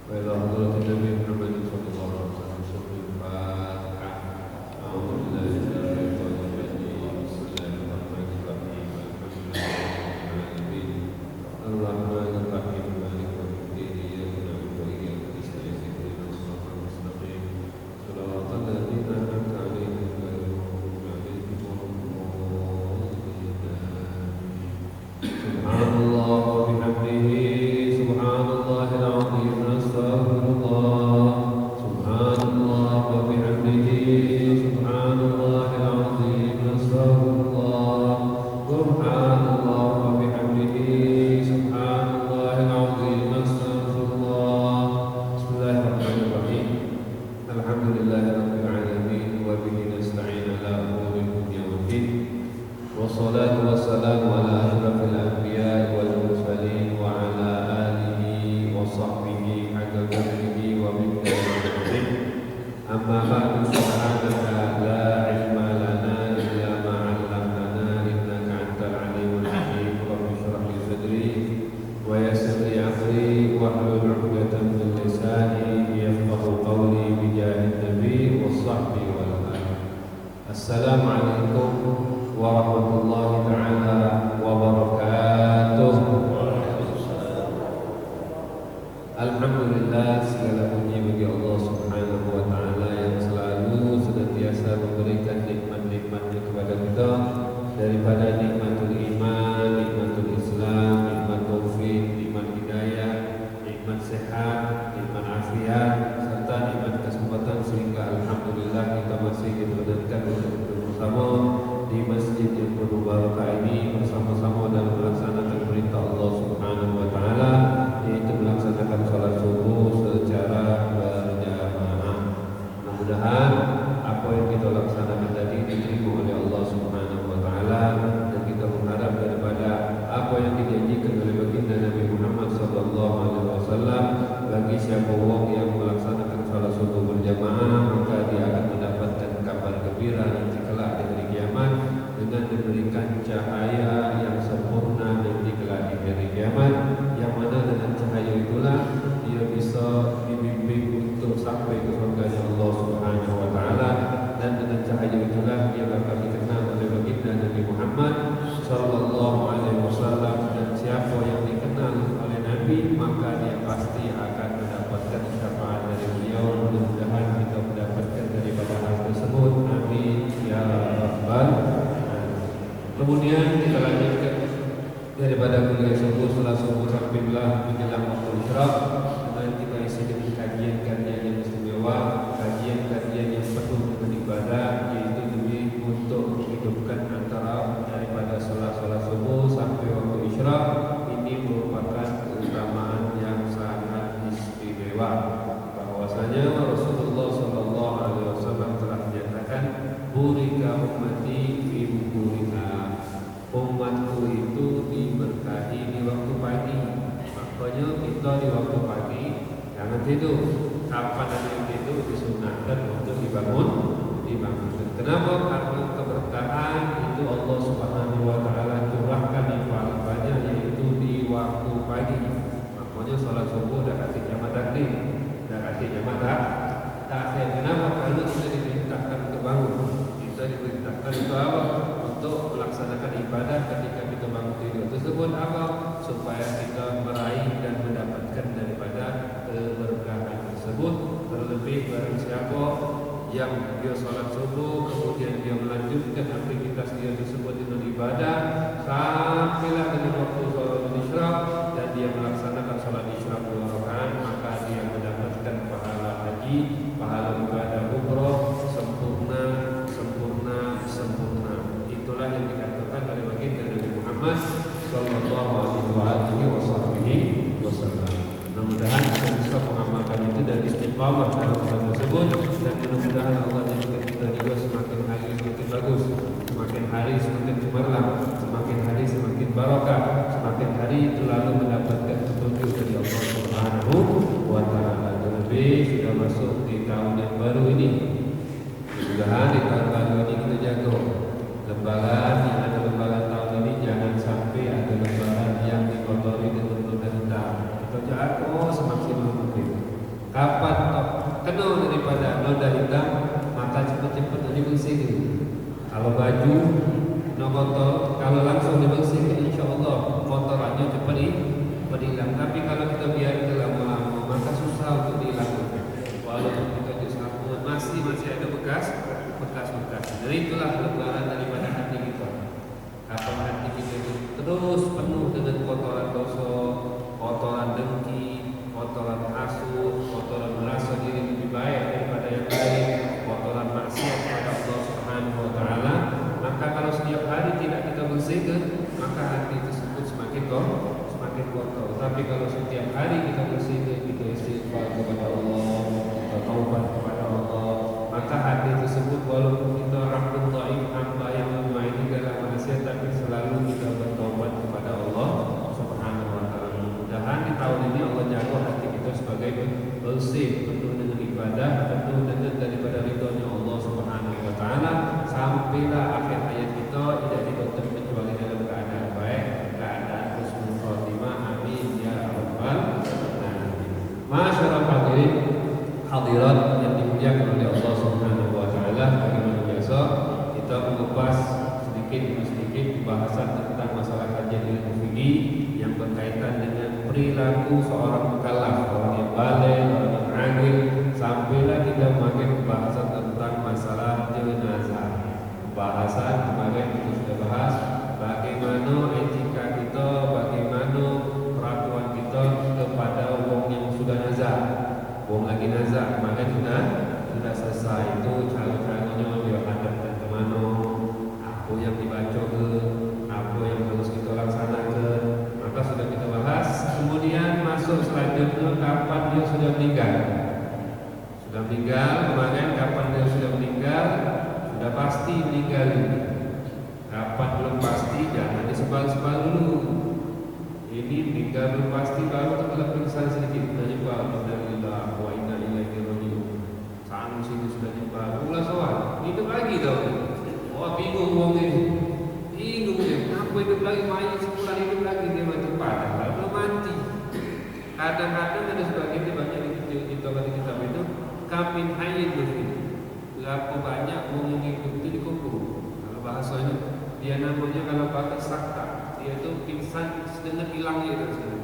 وإلى حضرة النبي محمد صلى الله عليه وسلم الفاتحة. أعوذ بالله من الشيطان الرجيم. بسم الله الرحمن الرحيم. الحمد لله رب العالمين الرحمن الرحيم مالك يوم الدين إياك نعبد وإياك نستعين اهدنا الصراط المستقيم صراط الذين أنعمت عليهم غير المغضوب عليهم ولا الضالين. سبحان الله وبحمده سبحان الله العظيم أستغفر الله. سبحان الله وبحمده سبحان الله العظيم أستغفر الله. سبحان الله وبحمده سبحان الله العظيم أستغفر الله. بسم الله الرحمن الرحيم. الحمد لله رب العالمين وبه نستعين على أمور الدنيا والدين. والصلاة والسلام على أشرف الأنبياء والمرسلين وعلى آله وصحبه حق قدره ومقداره. أما بعد سبحانك لا علم لنا إلا ما علمتنا إنك أنت العليم الحكيم. رب اشرح لي صدري ويسر لي أمري واحلل عقدة من لساني يفقهوا قولي بجاه النبي والصحب والآل. السلام عليكم warahmatullahi ta'ala wabarakatuh. Alhamdulillah, segala puji bagi Allah subhanahu wa ta'ala yang selalu senantiasa memberikan nikmat-nikmatnya kepada kita, daripada nikmatul iman, nikmatul Islam, nikmat taufik, nikmat hidayah, nikmat sehat, nikmat afiat, serta nikmat kesempatan, sehingga alhamdulillah kita masih diperkenankan untuk bersama di masjid yang penuh barakah ini bersama-sama dalam melaksanakan perintah Allah Subhanahu wa taala, yaitu melaksanakan salat subuh secara berjamaah. Mudah-mudahan apa yang kita laksanakan tadi diterima oleh Allah Subhanahu wa taala, dan kita mengharap daripada apa yang dijanjikan oleh baginda Nabi Muhammad sallallahu alaihi wasallam, bagi siapa orang yang melaksanakan salat subuh berjamaah, maka dia akan mendapatkan kabar gembira nanti kelak di hari kiamat, dengan diberikan cahaya yang sempurna nanti kelak di hari kiamat, yang mana dengan cahaya itulah dia bisa dibimbing untuk sampai ke surganya Allah Subhanahu wa taala, dan dengan cahaya itulah dia bakal dikenal oleh baginda Nabi Muhammad sallallahu alaihi wasallam. Dan siapa yang dikenal oleh Nabi, maka dia pasti akan mendapatkan syafaat dari beliau. Mudah-mudahan kita mendapatkan daripada hal tersebut, amin ya rabbal alamin. Kemudian kita lanjutkan daripada kuliah subuh, salat subuh sampai menjelang waktu isyraq, dan kita isi dengan kajian-kajian yang istimewa, kajian-kajian yang penuh dengan ibadah, yaitu demi untuk menghidupkan antara daripada salat subuh sampai waktu isyraq. Ini merupakan keutamaan yang sangat istimewa, bahwasanya Rasulullah sallallahu alaihi wasallam telah menyatakan, burika ummati fi bukurika, umatku itu diberkahi di waktu pagi. Makanya kita di waktu pagi jangan tidur. Kapan ada yang tidur disunahkan untuk dibangunkan. Kenapa? Karena keberkahan itu Allah Subhanahu wa taala curahkan yang paling banyak, yaitu di waktu pagi. Makanya salat subuh dah kasih jamaah takdim, dah kasih jamaah takhir. Kenapa? Karena kita diperintahkan untuk bangun. Kita diperintahkan untuk apa? Untuk melaksanakan ibadah ketika kita bangun tidur tersebut, apa? Supaya kita meraih dan mendapatkan daripada keberkahan tersebut. Terlebih barang siapa yang dia salat subuh, kemudian dia melanjutkan aktivitas dia tersebut dengan ibadah sampailah dengan waktu salat isyraq, dan dia melaksanakan salat isyraq 2 rakaat, maka dia mendapatkan pahala haji, pahala ibadah umrah sempurna. Itulah yang dikatakan oleh baginda Nabi Muhammad sallallahu alaihi wasallam. Mudah-mudahan kita bisa mengamalkan itu dan istiqamah dalam hal tersebut, dan mudah-mudahan Allah jadikan kita juga semakin hari semakin bagus, semakin hari semakin cemerlang, semakin hari semakin barakah, semakin hari selalu mendapatkan petunjuk dari Allah Subhanahu wa taala. Terlebih sudah masuk di tahun yang baru ini. Mudah-mudahan di tahun baru ini kita jaga lembaran yang ada lembaran tahun ini, jangan sampai ada lembaran yang dikotori dengan noda-noda. Kita jaga semaksimal mungkin. kapan kena daripada noda hitam, maka cepat-cepat dibersihkan. Kalau baju no kotor, kalau langsung dibersihkan, insya Allah kotorannya cepat hilang. Tapi kalau kita biarkan lama-lama, maka susah untuk dihilangkan. Walaupun kita disabun, masih ada bekas. Jadi itulah lebaran daripada hati kita. Apa hati kita itu terus penuh dengan kotoran dosa, kotoran dengki, kotoran hasud, kotoran merasa diri lebih baik daripada yang lain, kotoran maksiat kepada Allah Subhanahu wa taala. Maka kalau setiap hari tidak kita bersihkan, maka hati tersebut semakin kotor. Tapi kalau setiap hari kita bersihkan, kita istighfar kepada Allah, kita taubat kepada Allah, maka hati tersebut walaupun kita abdul dhaif, hamba yang lemah ini dalam manusia, tapi selalu kita bertaubat kepada Allah Subhanahu wa taala. Mudah-mudahan di tahun ini Allah jaga hati kita sebagai bersih, penuh dengan ibadah, penuh dengan daripada ridhonya Allah Subhanahu wa taala, sampailah akhir hayat kita tidak ditutup kecuali dalam keadaan baik, keadaan husnul khotimah. Amin ya rabbal alamin. Masyaallah hadirin hadirat yang dimuliakan oleh Allah Subhanahu wa taala, bagaimana biasa kita mengupas sedikit demi sedikit pembahasan tentang masalah kajian ilmu fikih yang berkaitan dengan perilaku seorang mukallaf, orang yang baligh, orang yang aqil, sampailah kita memakai pembahasan tentang masalah jenazah. Pembahasan kemarin kita sudah bahas bagaimana etika kita, bagaimana perlakuan kita kepada orang yang sudah nazar. Wong lagi nazar, maka sudah selesai. Itu cara-caranya dia hadapkan ke mana, apa yang dibaca ke, apa yang harus kita laksanakan, maka sudah kita bahas. Kemudian masuk selanjutnya kapan dia sudah meninggal. Kemarin kapan dia sudah meninggal, sudah pasti meninggal. Kapan belum pasti, jangan disebal-sebal dulu. Ini meninggal belum pasti, baru kita pingsan sedikit, kita jumpa innalillahi wa inna ilaihi raji'un. Sang sini sudah jumpa, ulah soal, hidup lagi tau. Oh bingung wong ini, bingung dia, kenapa hidup lagi, mayat sebulan hidup lagi dia mati padahal belum mati. Kadang-kadang ada sebagian dia banyak di kitab itu, kamin hayyin dufin. Berapa banyak wong yang hidup itu dikubur. Kalau bahasanya dia namanya kalau pakai sakta, dia itu pingsan dengan hilangnya tersebut.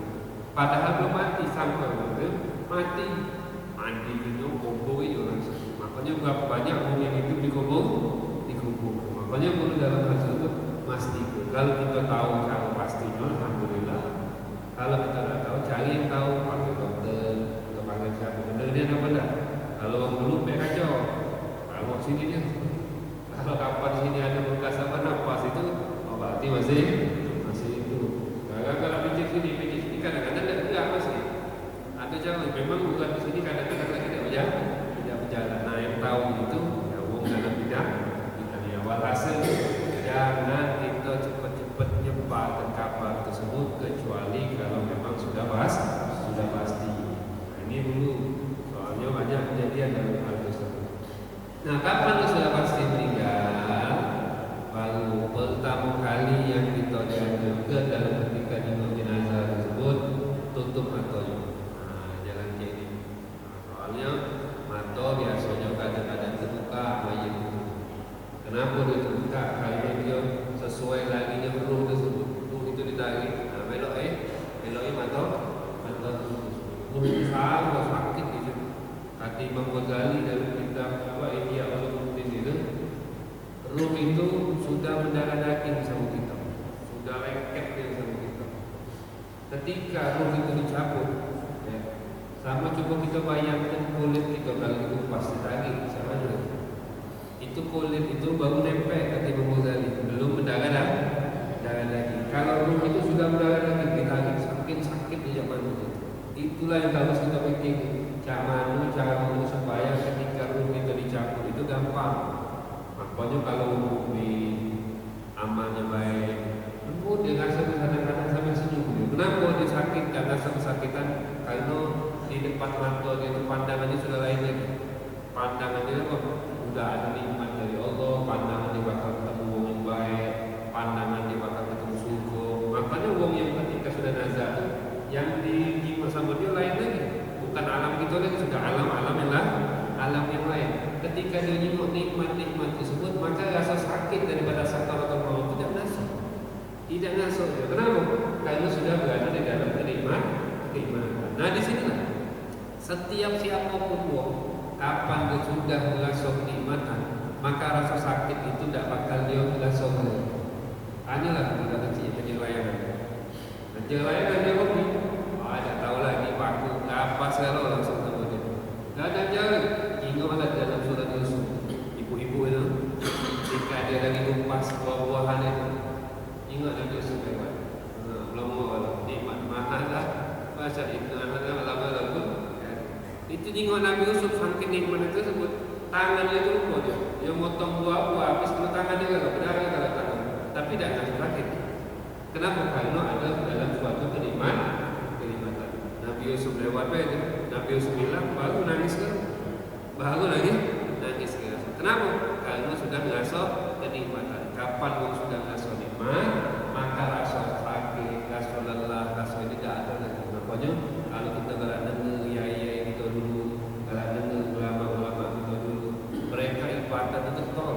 Padahal belum mati, sampai waktu mati dunia kubur itu langsung. Makanya berapa banyak orang yang hidup dikubur. Makanya perlu dalam hal tersebut pastikan. Kalau kita tahu cara pastinya, alhamdulillah. Kalau kita tidak tahu, cari yang tahu, panggil dokter, panggil siapa. Benar dia apa tak? Kalau orang dulu baik kacau, kalau sini dia. Kalau kapan sini ada bekas apa nafas itu, oh berarti masih itu. Kalau pijak sini kadang-kadang tidak masih. Ada jalan, memang bukan di sini kadang-kadang tidak berjalan. Nah yang tahu itu, ya wong dalam bidang ya walhasil jangan kita cepat-cepat nyebarkan kabar tersebut kecuali kalau memang sudah pasti. Nah, ini dulu soalnya banyak kejadian dalam hal tersebut. Nah kapan sudah pasti meninggal, baru pertama kali yang kita dianjurkan dalam ketika jenazah tersebut tutup matanya. Jangan jadi. Soalnya mata biasanya kadang-kadang terbuka mayat itu. Kenapa dia terbuka? Karena dia sesuai lagi yang ruh tersebut. Ruh itu ditarik. Nah, belok mata tertutup. Ruh besar, sakit gitu. Kata Imam Ghazali dalam kitab Ihya Ulumuddin itu, ruh itu sudah mendarah daging sama kita, sudah lengket dia sama kita. Ketika ruh itu dicabut, ya, sama coba kita bayangkan kulit kita kalau dikupas daging, sama juga. Itu kulit itu baru nempel kata Imam Ghazali, belum mendarah daging. Kalau ruh itu sudah mendarah daging, ditarik saking sakit di zaman itu. Itulah yang harus kita pikir. Cara supaya ketika ruh kita dicabut itu gampang. Makanya kalau mukmin amalnya baik, dia rasa kadang-kadang sampai senyum. Kenapa dia sakit? Karena kesakitan karena di depan mata dia itu pandangannya sudah lain lagi. Pandangannya apa? Sudah ada nikmat dari Allah, pandangan dia bakal ketemu wong yang baik, pandangan dia bakal ketemu surga. Makanya wong yang ketika sudah nazar yang di sama dia lain lagi. Bukan alam kita satu lagi sudah alam-alam yang lain, alam yang lain. Ketika dia nyinggung nikmat-nikmat tersebut, maka rasa sakit daripada sakaratul maut tidak masuk. Tidak masuk. Kenapa? Karena sudah berada di dalam keimanan. Nah, di sinilah setiap siapapun kapan dia sudah merasa kenikmatan, maka rasa sakit itu tidak bakal dia merasa. Inilah kita kecil penyelayangan. Penyelayangan dia hobi. Tidak tahu lagi paku apa selalu langsung sama dia. Tidak ada jalan. Ingatlah dalam surat Yusuf, ibu-ibu itu ketika dia lagi kumpas buah-buahan itu, ingat Nabi Yusuf lewat. Belum mau nikmat mahalah. Baca Ibnu Al-Lama itu ingat Nabi Yusuf saking nikmat itu tersebut, tangannya itu lupa dia motong buah-buah habis kena tangan dia kalau berdarah kalau tangan, tapi tidak akan sakit. Kenapa? Karena ada dalam suatu kenikmatan. Nabi Yusuf lewat itu, Nabi Yusuf bilang baru nangis kan? Baru lagi nangis kan? Kenapa? Karena sudah merasa kenikmatan. Kapan orang sudah merasa nikmat, maka rasa sakit, rasa lelah, rasa ini tidak ada lagi. Makanya kalau kita kalau dengar yai kita dulu, kalau dengar ulama-ulama kita dulu, mereka ibadah itu betul.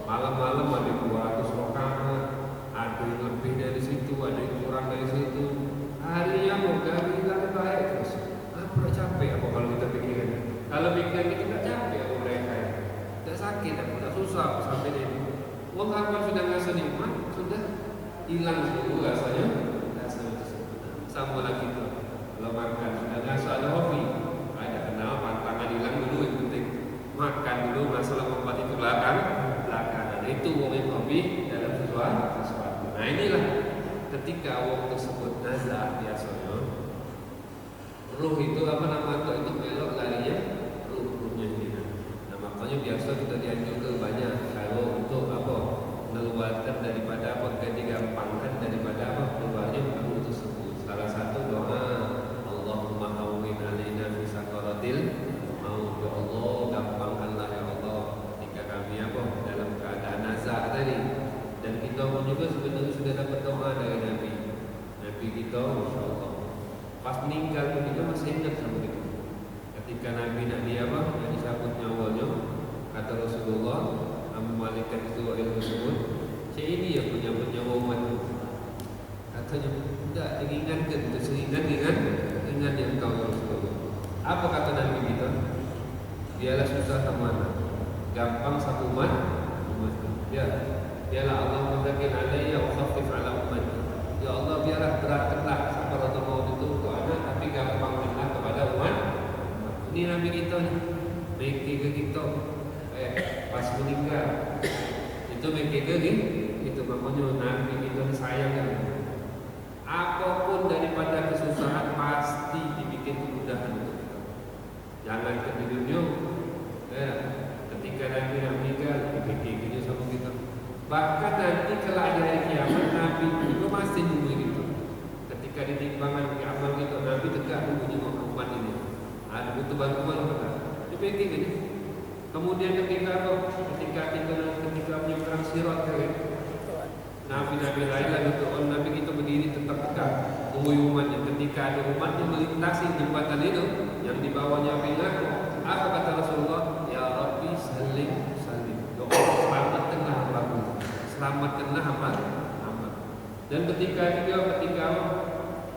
Malam-malam ada 200 rakaat, ada yang lebih dari situ, ada yang kurang dari situ. Harinya berkali baik terus. Apa capek apa kalau kita pikirkan? Kalau pikirkan kita tidak capek apa mereka ya? Tidak sakit, tidak susah sampai ini. Wong kapan sudah ngerasa nikmat, sudah hilang dulu rasanya tersebut. Sama lagi tuh. Kalau makan sudah ngerasa ada hobi, ada kenal pantangan hilang dulu yang penting. Makan dulu masalah membuat itu belakangan. Itu wong yang hobi dalam sesuatu. Nah inilah ketika wong tersebut nazar biasanya ruh itu apa nama itu belok larinya ruhnya ini. Nah makanya biasa kita dianjurkan banyak kalau untuk apa mengeluarkan daripada apa digampangkan daripada apa keluarnya ruh tersebut. Salah satu doa Allahumma hawwin alaina fi sakaratil maut. Ya Allah gampangkanlah ya Allah ketika kami apa dalam keadaan nazar tadi. Dan kita pun juga sebenarnya sudah dapat doa dari Nabi kita, Masya Allah. Pas meninggal pun kita masih ingat sama itu. Ketika Nabi nak dia apa, yang disabut nyawanya, kata Rasulullah, Abu Malaikat Israel tersebut, ini ya punya nyawa umat. Katanya, tidak diingatkan, seringat ingat yang kau Rasulullah. Apa kata Nabi kita? Dialah susah sama gampang satu umat. Biarlah Allah memberikan alaiya wa khaffif ala ummati. Ya Allah biarlah beratkanlah sakaratul maut itu untuk anak, tapi gampangkanlah kepada umat. Ini Nabi kita nih, mikir ke kita, pas meninggal itu mikir ke itu makanya Nabi kita sayang kan. Apapun daripada kesusahan pasti dibikin kemudahan untuk kita. Jangan ke dunia, ketika Nabi meninggal dipikir sama kita. Bahkan nanti kalau ada hari kiamat Nabi itu masih nunggu gitu. Ketika di timbangan kiamat itu Nabi tegak nunggu umat ini. Ada butuh bantuan apa? Dipikir gitu. Kemudian ketika kita menyeberang sirat kan. Nabi-nabi lain lagi itu Nabi kita berdiri tetap tegak nunggu umatnya. Ketika ada umat yang melintasi jembatan itu yang di bawahnya bilang apa kata Rasulullah? Ya Rabbi salim. Ya Allah selamatkanlah hambamu. Selamatkanlah hamba. Dan ketika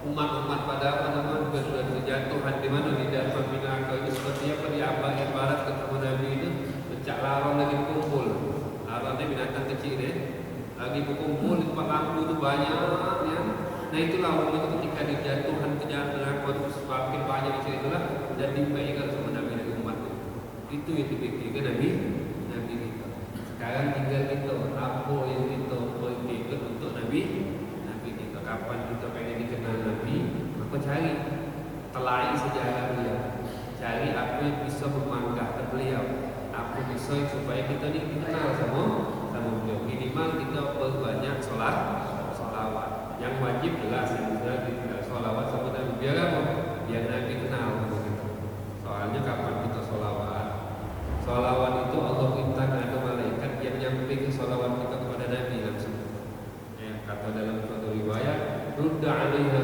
umat-umat pada apa namanya sudah terjatuhan di mana di dalam binaka itu seperti apa di abang ibarat ketemu Nabi itu pecah larang lagi kumpul. Larangnya binatang kecil deh. Lagi berkumpul di tempat lampu itu banyak ya. Nah itulah orang itu ketika dijatuhan kejatuhan itu semakin banyak di itulah dan dibaikkan sama Nabi dari umat itu yang dipikirkan Nabi kita. Sekarang tinggal kita apa yang kita pikirkan untuk Nabi kita. Kapan kita pengen dikenal Nabi, maka cari telai sejarah beliau, cari apa yang bisa membanggakan beliau, apa bisa supaya kita dikenal sama beliau. Minimal kita berbanyak sholawat. Yang wajib jelas kita sholawat sama Nabi. Biar apa? Biar Nabi kenal sama kita. Soalnya kapan kita sholawat? Sholawat itu Allah minta ada malaikat yang nyampe ke sholawat kita kepada Nabi langsung. Kata dalam suatu riwayat, rudda alaiha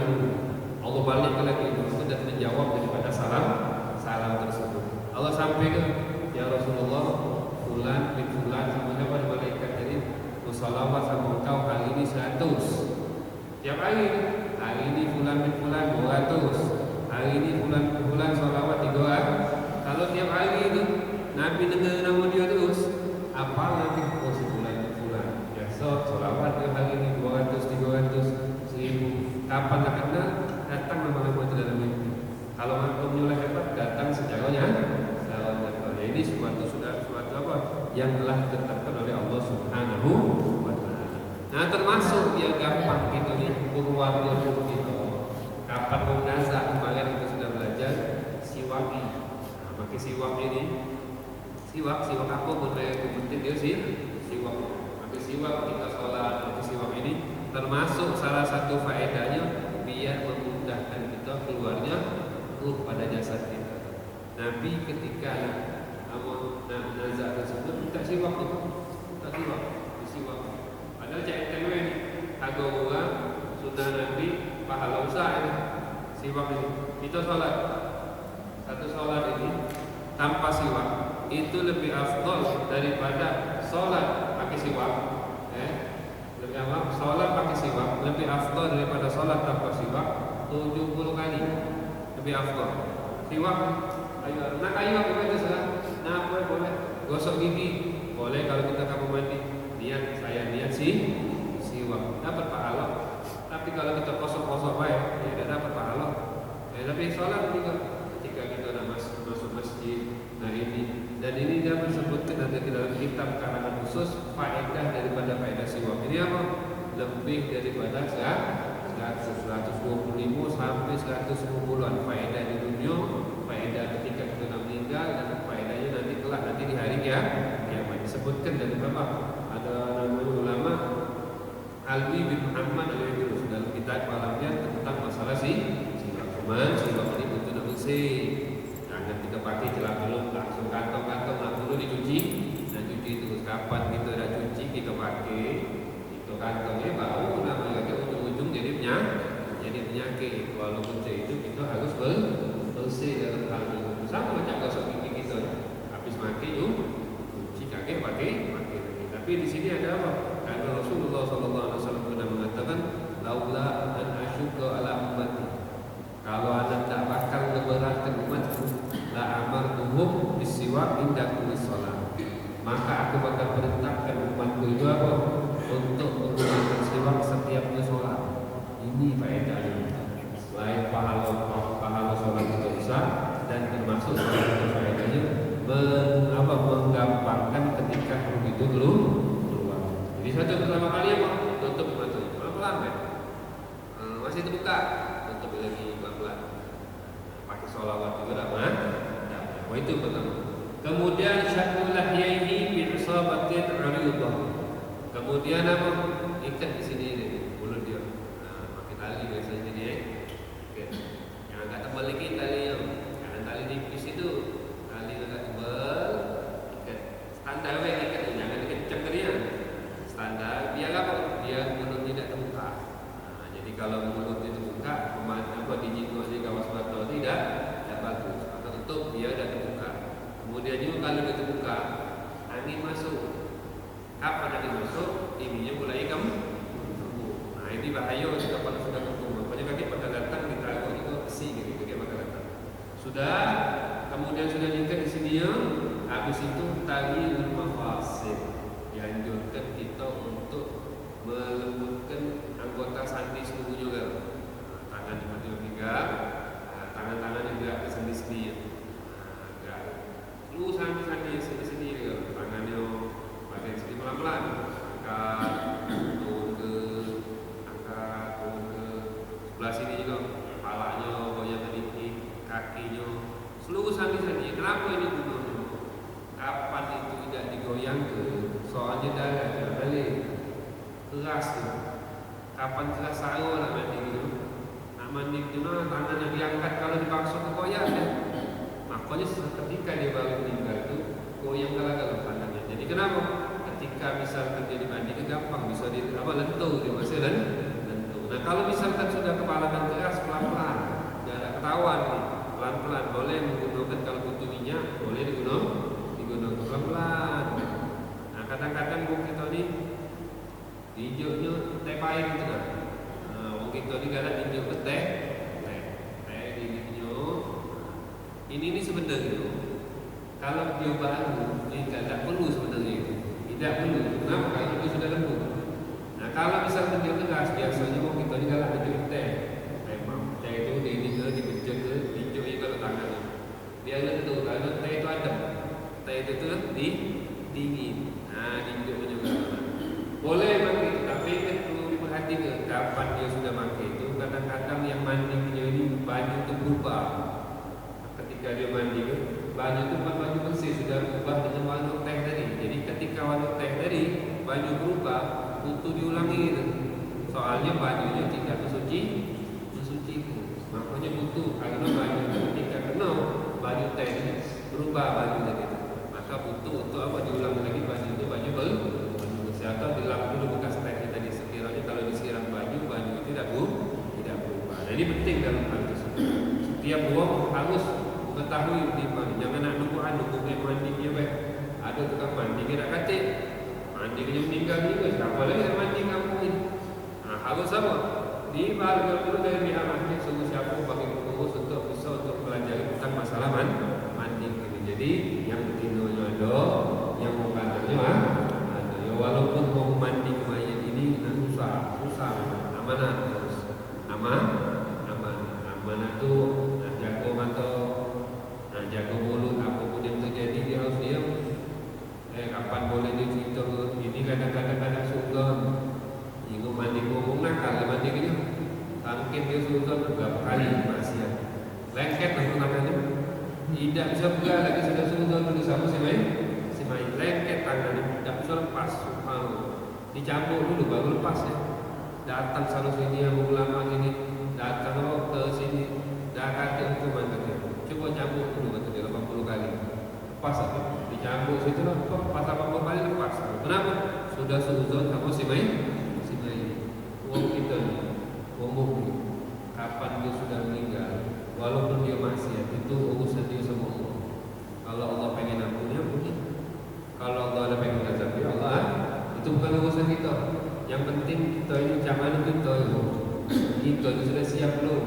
Allah balik lagi itu dan menjawab daripada salam sampai ke ya Rasulullah fulan bin fulan sama siapa malaikat jadi musholawat sama engkau hari ini 100 tiap hari ini fulan bin fulan 200 hari ini fulan bin fulan sholawat 300 kalau tiap hari itu Nabi dengar nama dia terus apa nanti oh si fulan bin fulan ya sholawat dia hari ini 200 300 1000 kapan nak kenal datang nama-nama itu dalam mimpi kalau antum mulai hebat datang sejarahnya ini suatu apa yang telah ditetapkan oleh Allah Subhanahu wa taala. Nah, termasuk yang gampang gitu nih purwardana kita. Kapan mengaza kemarin kita sudah belajar siwak. Nah, pakai siwak ini. Siwak apa berbeda penting dia sih? Siwak. Pakai siwak kita sholat, pakai siwak ini termasuk salah satu faedahnya biar memudahkan kita keluarnya pada jasad kita. Nabi ketika nazar tersebut tak siwak itu, tak siwak, disiwak. Padahal cek temen ini, agama sunnah Nabi pahala usaha ini, siwak ini. Kita sholat, satu sholat ini tanpa siwak itu lebih afdol daripada sholat pakai siwak. Lebih apa? Sholat pakai siwak lebih afdol daripada sholat tanpa siwak 70 kali lebih afdol. Siwak, ayo, nak ayo apa itu salah? Nah, boleh gosok gigi boleh kalau kita kamu mandi niat saya niat siwak dapat pahala tapi kalau kita kosong baik ya tidak dapat pahala tapi sholat juga ketika kita nak masuk masjid nah ini dan ini dia disebutkan ada di dalam kitab karangan khusus faedah daripada faedah siwak ini apa lebih daripada 125 sampai 150an faedah di dunia faedah ketika kita nak meninggal dan faedahnya nanti di hari kiamat disebutkan dari berapa ada namanya ulama Alwi bin Muhammad al-Idrus dalam kitab alamnya tentang masalah siwak ini betul nak bersih jangan kita pakai celah belum langsung kantong nak dulu dicuci dan cuci terus kapan kita dah cuci kita pakai itu kantongnya bau namanya ujung-ujung jadi penyakit walaupun itu kita harus bersih dalam hal itu sama macam gosok gigi kita habis mati cuci kaki pakai tapi di sini ada apa karena Rasulullah SAW pernah mengatakan laula an asyqa ala ummati kalau anda tak bakal memberatkan umatku la amartuhum bisiwak inda kulli shalah maka aku bakal perintahkan umatku itu apa untuk menggunakan siwak setiap sholat ini faedahnya selain pahala sholat itu besar dan termasuk faedahnya menggampangkan ketika begitu keluar. Jadi satu pertama kali apa? Tutup mata pelan-pelan kan? Masih terbuka tutup lagi pelan-pelan pakai sholawat juga dapat. Nah, itu pertama. Kemudian syakul lahyaihi bi isabatin 'aridah. Kemudian apa? Ikat di sini ni mulut dia. Pakai tali biasanya ni Okey. Yang agak tebal lagi tali yang jangan tali nipis itu. Tali agak tebal. Ikat. Standar ikat jangan kencang dia. Standar biar apa? Biar mulut tidak terbuka. Jadi kalau mulut itu terbuka, apa dijinggok di kawasan mata tidak bagus. Maka tutup dia dah terbuka. Kemudian juga kalau dia terbuka, angin masuk. Kapan angin masuk, ininya mulai kamu. Nah ini bahaya jika pada sudah tertutup. Makanya kaki pada datang ditaruh itu besi gitu dia maka datang. Sudah, kemudian sudah diikat di sini ya. Habis itu tali mafasid dianjurkan kita untuk melembutkan anggota sandi seluruh juga. Tangan dibantu pegang, tangan-tangan juga ke sendi-sendi. Lu sandi sini juga tangannya bagian sini pelan-pelan angkat turun ke sebelah sini juga kepalanya goyang sedikit kakinya seluruh sandi-sandi. Kenapa ini gunanya? Kapan itu tidak digoyang ke soalnya darah balik keras tu. Kapan keras sarung nak mandi gitu. Nak mandi tu tangan yang diangkat kalau dipaksa ke goyang ya. Makanya ketika dia baru meninggal itu goyang kalau tangannya. Jadi kenapa? Ketika misalkan dia dimandi gampang bisa lentur dia masih lentur. Nah kalau misalkan sudah kepala dan keras pelan-pelan, tidak ada ketahuan nih, pelan-pelan. Boleh menggunakan kalau butuh minyak, boleh digunakan pelan-pelan. Nah, kadang-kadang bung kita ni hijaunya teh pahit gitu kan. Bung kita ni kadang hijau ke teh di hijau. Ini sebenarnya kalau dia baru ini tidak perlu sebenarnya itu. Tidak perlu. Kenapa? Kalau itu sudah lembut. Nah, kalau misalnya dia keras, biasanya bung kita ni kalau hijau teh. Teh itu dibejek ke hijau ini kalau tangannya. Dia lentur. Kalau teh itu adem. Teh itu dingin. Nah, hijau juga. Boleh pakai, tapi perlu diperhatikan kapan dia sudah pakai itu. Kadang-kadang yang mandinya ini baju itu berubah. Ketika dia mandi, baju itu bukan baju bersih, sudah berubah dengan warna teh tadi. Jadi ketika warna teh tadi baju berubah, butuh diulangi itu. Soalnya bajunya tidak bersuci. Makanya butuh karena baju ketika kena baju teh ini berubah baju tadi. Maka butuh untuk apa diulangi lagi baju itu baju baru. Atau dilap dulu bekas teh tadi, sekiranya kalau disiram baju itu tidak berubah. Nah, ini penting dalam hal tersebut. Setiap buang harus mengetahui di mana. Jangan nak nunggu mandi dia baik. Ada tukang mandi kira katik, mandi dia meninggal juga. Siapa lagi yang mandi kamu ini? Nah, harus apa? Di balik dulu dari pihak mandi sungguh siapa bagi pengurus untuk bisa untuk pelajari tentang masalah mandi ini. Jadi yang betinanya ada, yang bukannya walaupun mau mandi ke mayat ini susah, amanah terus, amanah tu jago mata, jago mulut, apapun yang terjadi dia harus diam. Kapan boleh dia cerita ini kadang-kadang ada sugan, ingin mandi ngomong nakal, mandi gini, tangkep dia sugan berapa kali maksiat, lengket langsung tangannya, tidak bisa pegang lagi sudah sugan dulu sama si main lengket tangannya, tidak bisa lepas. Dicampur dulu baru lepas ya. Datang sana sini yang ulama gini, datang ke sini, dah kata hukuman katanya. Coba campur dulu katanya 80 kali. Lepas aja. Dicampur situ lah, pas 80 kali lepas. Kenapa? Sudah suzon sama si main. Uang kita ni, umum ni. Kapan dia sudah meninggal, walaupun dia maksiat, itu urusan dia sama Allah. Kalau Allah pengen ampunnya, ampuni. Kalau Allah ada pengen azab ya Allah, itu bukan urusan kita. Yang penting kita ini zaman kita itu sudah siap belum.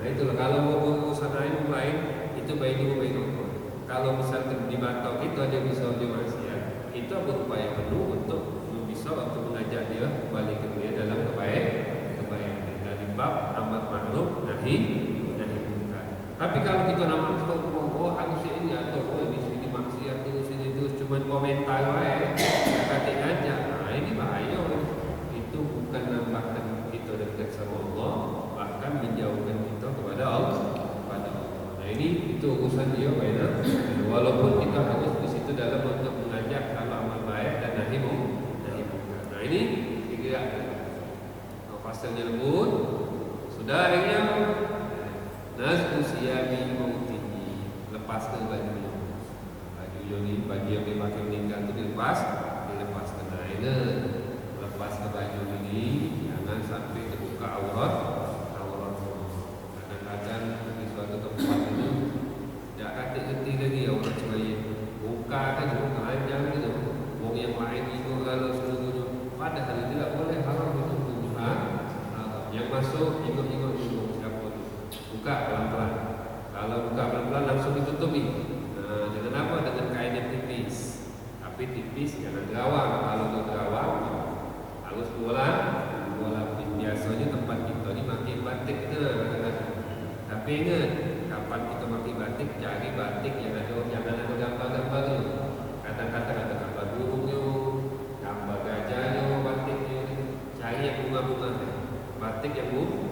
Nah itulah kalau urusan lain itu baik Allah. Kalau misalkan di mata kita dia bisa dia maksiat, kita berupaya penuh untuk bisa untuk mengajak dia balik ke dia dalam kebaikan dari bab amar ma'ruf nahi munkar. Tapi kalau kita nampak harus ini atau di sini maksiat terus cuma komentar wae, kata ngajak. Nah ini bahaya. Itu bukan nambahkan kita dekat sama Allah, bahkan menjauhkan kita kepada Allah. Nah ini itu urusan dia baiklah. Walaupun kita harus di situ dalam untuk mengajak kalau amal baik dan nahi munkar. Nah ini tiga pasalnya lembut. Sudah akhirnya nazku siyami mautihi, lepas ke bajunya. Jadi bagi yang dipakai meninggal itu dilepas kena ini, lepas ke baju ini, jangan sampai terbuka aurat. Kadang-kadang di suatu tempat itu tidak kata-kata lagi aurat sebaya, buka kan buka aja gitu. Wong yang lain itu kalau seluruhnya, padahal tidak boleh haram itu tujuan. Yang masuk ikut siapa itu, buka pelan-pelan. Kalau buka pelan-pelan langsung ditutupi. Dengan apa? Dengan kain yang tipis. Tapi tipis jangan terawang. Kalau untuk terawang harus bola lapis. Biasanya tempat kita ni makin batik ke. Tapi ingat, kapan kita makin batik, cari batik yang ada jangan ada gambar-gambar tu. Kata-kata ada gambar burungnya, gambar gajahnya, batiknya. Cari yang bunga-bunga. Batik yang bunga.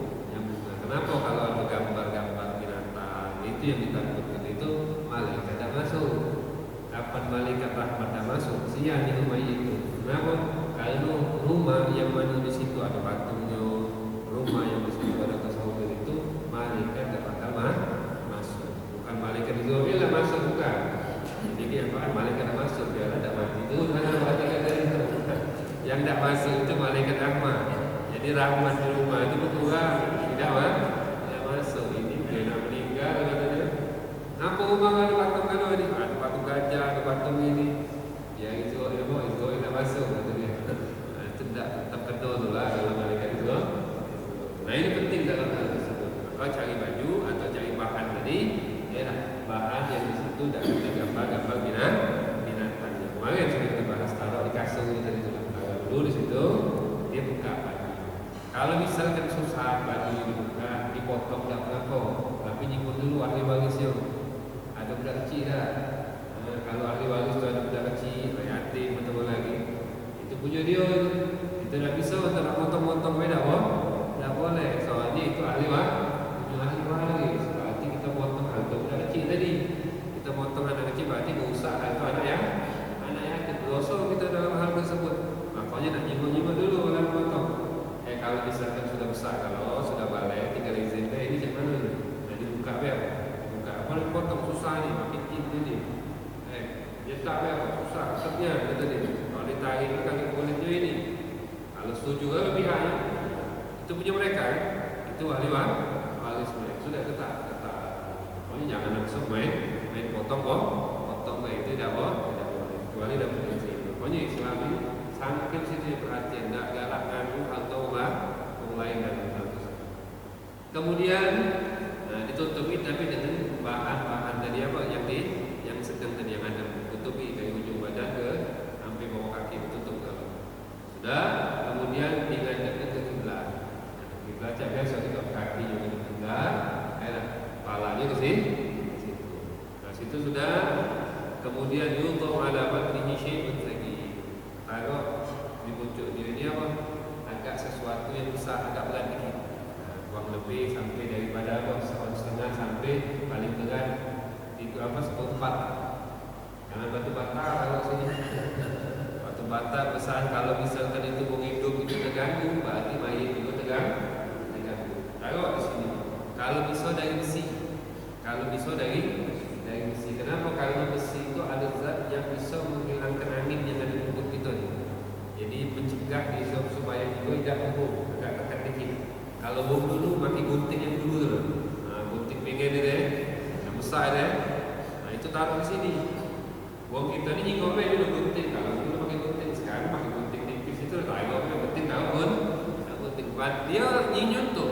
Kenapa kalau ada gambar-gambar binatang itu yang ditakutkan itu malaikat tidak masuk. Kapan malaikat rahmat tidak masuk? Siang di rumah itu. Kenapa? Kalau rumah yang mana di situ ada patungnya, rumah yang di situ ada tasawuf itu, malaikat tidak bakal masuk. Bukan malaikat di luar lah masuk bukan. Jadi apa? Malaikat tidak masuk dia tidak mati itu. Mana malaikat dari itu? Yang tidak masuk itu malaikat rahmat. Jadi rahmat di rumah itu berkurang. Tidak masuk. Ini dia nak meninggal katanya. rumah ada patung ini, ada patung gajah, ada patung ini. Ya itu tidak masuk kata dia. Itu tidak terkenal tu lah dalam malaikat itu. Nah ini penting dalam hal tersebut. Kau cari baju atau cari bahan tadi, ya bahan yang di situ tidak ada gambar-gambar binatangnya. Kemarin sudah kita bahas taruh di kasur ini tadi tu. Kalau dulu di situ dia buka baju. Kalau misalkan susah baju dibuka, dipotong tak apa, tapi nyinggung dulu ahli warisnya. Ada budak kecil dah. Kalau ahli waris tu ada budak kecil, yatim atau lagi, itu punya dia. Kita tak bisa untuk nak potong-potong beda apa? Tak boleh. Soalnya itu ahli waris. Berarti kita potong atau budak kecil tadi. Kita potong anak kecil berarti merusak itu anak yatim. Dosa kita dalam hal tersebut. Makanya nak nyinggung-nyinggung dulu dalam potong. Kalau misalkan sudah besar, kalau sudah balik, tinggal izin ini macam mana? Jadi buka bel, buka apa? Potong susah ni, makin tinggi ni. Dia tak bel, susah, setnya kata dia. Kalau ditarik kaki kulitnya ini, kalau setuju lebih high, itu punya mereka, itu ahli waris mereka sudah tetap. Pokoknya jangan langsung main potong itu tidak boleh, kecuali dapat izin. Pokoknya Islam ini sampai situ perhatian, tak galak ngadu atau orang lain dalam hal tersebut. Kemudian ditutupi tapi dengan bahan-bahan tadi apa yang sedang tadi yang ada tutupi dari ujung badan ke sampai bawah kaki ditutup kalau sudah. Kemudian dilanjutkan ke kiblat. Kiblat biasa kita kaki juga ke kiblat, kepalanya ke situ. Nah situ sudah. Kemudian yudhu ala batnihi syai'un thaqil. Taruh di pucuk dia ini apa? Agak sesuatu yang besar, agak berat dikit. Kurang lebih sampai daripada apa? 1,5 sampai paling berat itu apa? 1/4. Jangan batu bata kalau sini. Batu bata besar kalau misalkan itu hidup itu terganggu, berarti mayat juga terganggu. Taruh di sini. Kalau bisa dari besi. Kalau bisa dari besi. Kenapa? Karena besi itu ada zat yang bisa menghilangkan angin yang ada di tubuh kita ni. Jadi mencegah dia supaya juga tidak bubuk, agak tekan dikit. Kalau bubuk dulu, makin gunting yang dulu tu. Gunting pinggir dia, yang besar dia. Itu taruh di sini. Wong kita ni jika apa dulu gunting, kalau dulu pakai gunting, sekarang pakai gunting tipis itu tak ada apa gunting tahu pun. Gunting dia nyinyut tu,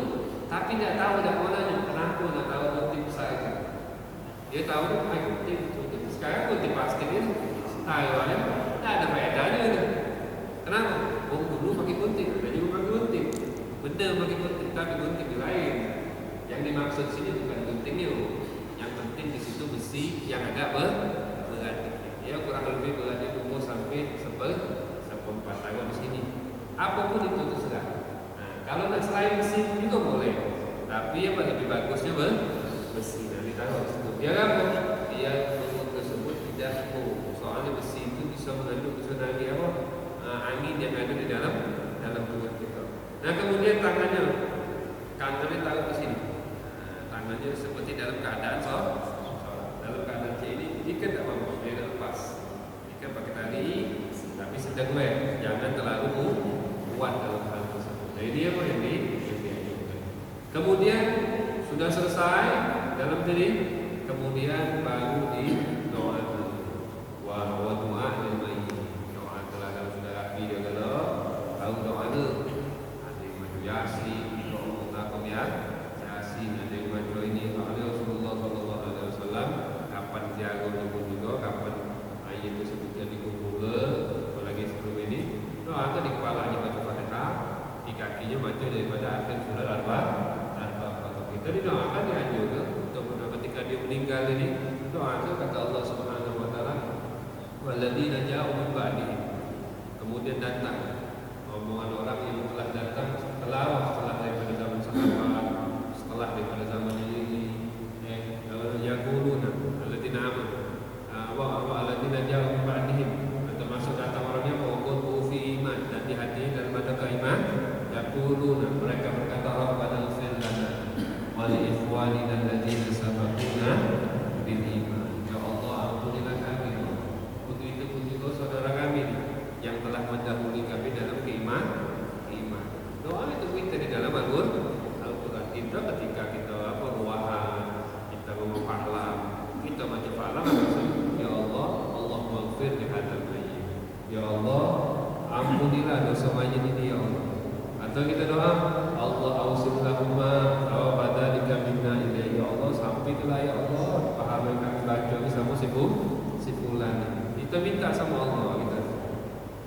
tapi tidak tahu dah mananya. Kenapa nak tahu gunting besar itu? Dia tahu tu pakai gunting. Sekarang gunting plastik ni, tahu ada, tak ada faedahnya tu. Kenapa? Wong dulu pakai gunting, ada juga pakai gunting. Benda pakai gunting, tapi gunting lain. Yang dimaksud sini bukan guntingnya. Yang penting di situ besi yang agak berat. Ya kurang lebih beratnya umur sampai 1/4 tahun di sini. Apapun itu terserah. Kalau nak selain besi juga boleh. Tapi yang lebih bagusnya besi. Nah, ditaruh di situ. Biar apa? Biar umur tersebut tidak full. Soalnya besi itu bisa mengandung lagi apa? Angin yang ada di dalam tubuh kita. Nah kemudian tangannya taruh di sini. Tangannya seperti dalam keadaan dalam keadaan ini kan tak mampu dia lepas. Ikan pakai tali, tapi sedang jangan terlalu kuat dalam hal tersebut. Jadi dia apa yang diajukan. Kemudian sudah selesai dalam diri, kemudian baru di doa wa doa lil mayyit. Doa telah dalam sudah rapi dia kalau tahu doa ada yang maju yasin, doa apa ya? Yasin ada yang maju ini oleh Rasulullah sallallahu alaihi wasallam. Kapan jaga dulu juga, kapan ayat tersebut dikubur, apalagi sebelum ini doa di kepalanya baca Fatihah, di kakinya baca daripada akhir surah Al-Baqarah. Kita didoakan dianjurkan untuk ketika dia meninggal ini doakan kata Allah Subhanahu wa taala walladzina ja'u min ba'dihim. Kemudian datang omongan orang yang telah datang setelah daripada zaman sahabat, setelah daripada zaman ini yaquluna alladzina amanu wa alladzina ja'u min ba'dihim. Termasuk datang orangnya mengukul fi iman dan di hati dalam ada keiman. Yaquluna mereka berkata Rabbana ighfir lana wa li ikhwanina alladzina sabaquna bil iman. Ya Allah ampunilah kami untuk juga saudara kami yang telah mendahului kami dalam keiman. Doa itu kita di dalam Al-Quran. Kita ketika kita dosa mayit ini ya Allah. Atau kita doa Allah ausil lahumma wa badalika minna ilaihi, ya Allah sampaikanlah ya Allah pahala yang kami baca ini sama si fulan. Kita minta sama Allah kita.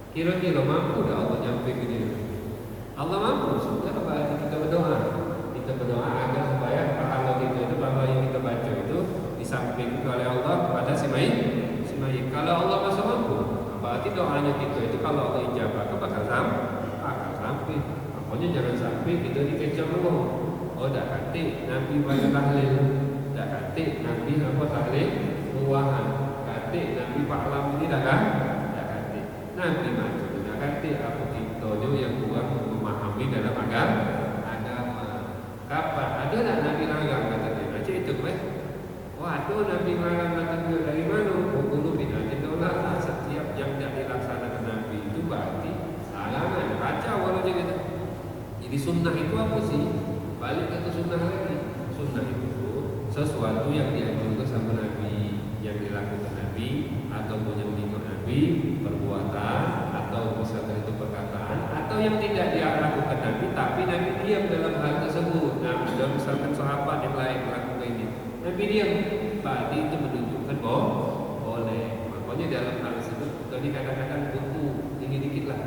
Kira-kira mampu dah Allah nyampe ke dia? Allah mampu. Sebenarnya kita berdoa. Kita berdoa agar supaya pahala kita itu, pahala yang kita baca itu disampaikan oleh Allah kepada si mayit. Kalau Allah masih mampu, berarti doanya kita itu kalau Allah ijabah bakal sampai. Makanya jangan sampai kita dikecam Allah. Oh dah kata Nabi baca tahlil, dah kata Nabi apa tahlil ruahan, kata Nabi Pak ini dah kata Nabi macam dah kata apa kita yang kurang memahami dalam agama. Kapan ada tak Nabi larang kata dia? Macam itu Waduh Nabi larang kata dia dari mana? Dulu binatin tolak setiap yang tidak dilaksanakan Nabi itu berarti halangan, kacau kalau dia kata. Jadi sunnah itu apa sih? Balik ke sunnah lagi. Sunnah itu sesuatu yang dianjurkan sama Nabi, yang dilakukan Nabi, ataupun yang diikut Nabi, perbuatan, atau misalkan itu perkataan, atau yang tidak dilakukan Nabi, tapi Nabi diam dalam hal tersebut. Nah, ada misalkan sahabat yang lain melakukan ini, Nabi diam, berarti itu menunjukkan boleh. Makanya dalam hal tersebut, tadi kadang-kadang butuh tinggi dikit lah.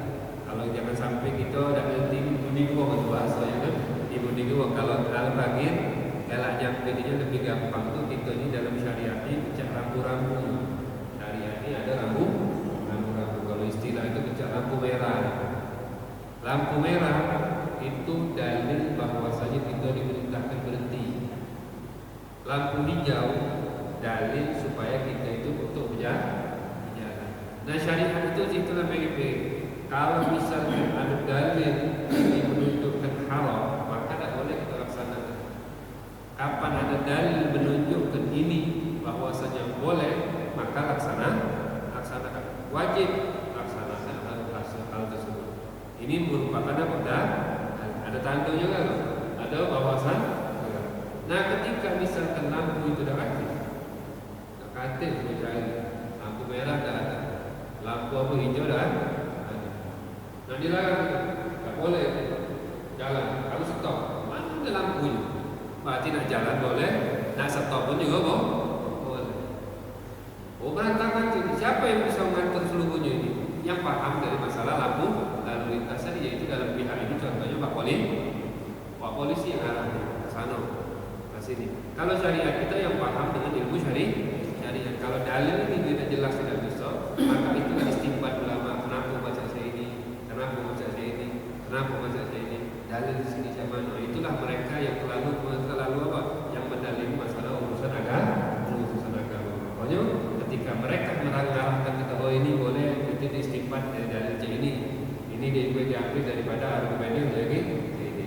Kalau jangan sampai kita dah ibu kau bahasa ya kan, ibu kalau dalam bagian kalau nyampe dia lebih gampang tuh kita ini dalam syariat ini pecah rambu-rambu. Syariat ini ada rambu-rambu. Kalau istilah itu pecah lampu merah. Lampu merah itu dalil bahwasanya kita diperintahkan berhenti. Lampu hijau dalil supaya kita itu untuk berjalan. Nah syariat itu itulah baik-baik. Kalau misalnya ada dalil yang menunjukkan haram, maka tidak boleh kita laksanakan. Kapan ada dalil menunjukkan ini bahwasanya boleh, maka laksanakan. Wajib laksanakan hal tersebut. Ini merupakan apa? Ada tandanya kan? Ada bahasan. Nah, ketika misalkan lampu itu dah aktif berjalan, lampu merah dah ada, lampu apa hijau dah ada. Nah dilarang, tak boleh jalan, harus stop. Mana ada lampunya? Berarti nak jalan boleh, nak stop pun juga boleh. Oh berantakan itu. Siapa yang bisa mengatur seluruhnya ini? Yang paham dari masalah lampu lalu lintas tadi, yaitu dalam pihak ini contohnya Pak Polisi yang arahnya ke sana, ke sini. Kalau syariat kita yang paham dengan ilmu syariat. Kalau dalil ini tidak jelas, tidak bisa, maka itulah istimbat ulama. Kenapa baca saya ini? Kenapa baca saya ini? Kenapa baca saya ini? Dalil di sini zaman. Itulah mereka yang terlalu apa? Yang mendalili masalah urusan agama. Pokoknya ketika mereka mengarahkan kita, oh ini boleh, itu istimbat dari dalil ini diambil daripada argumen yang ini.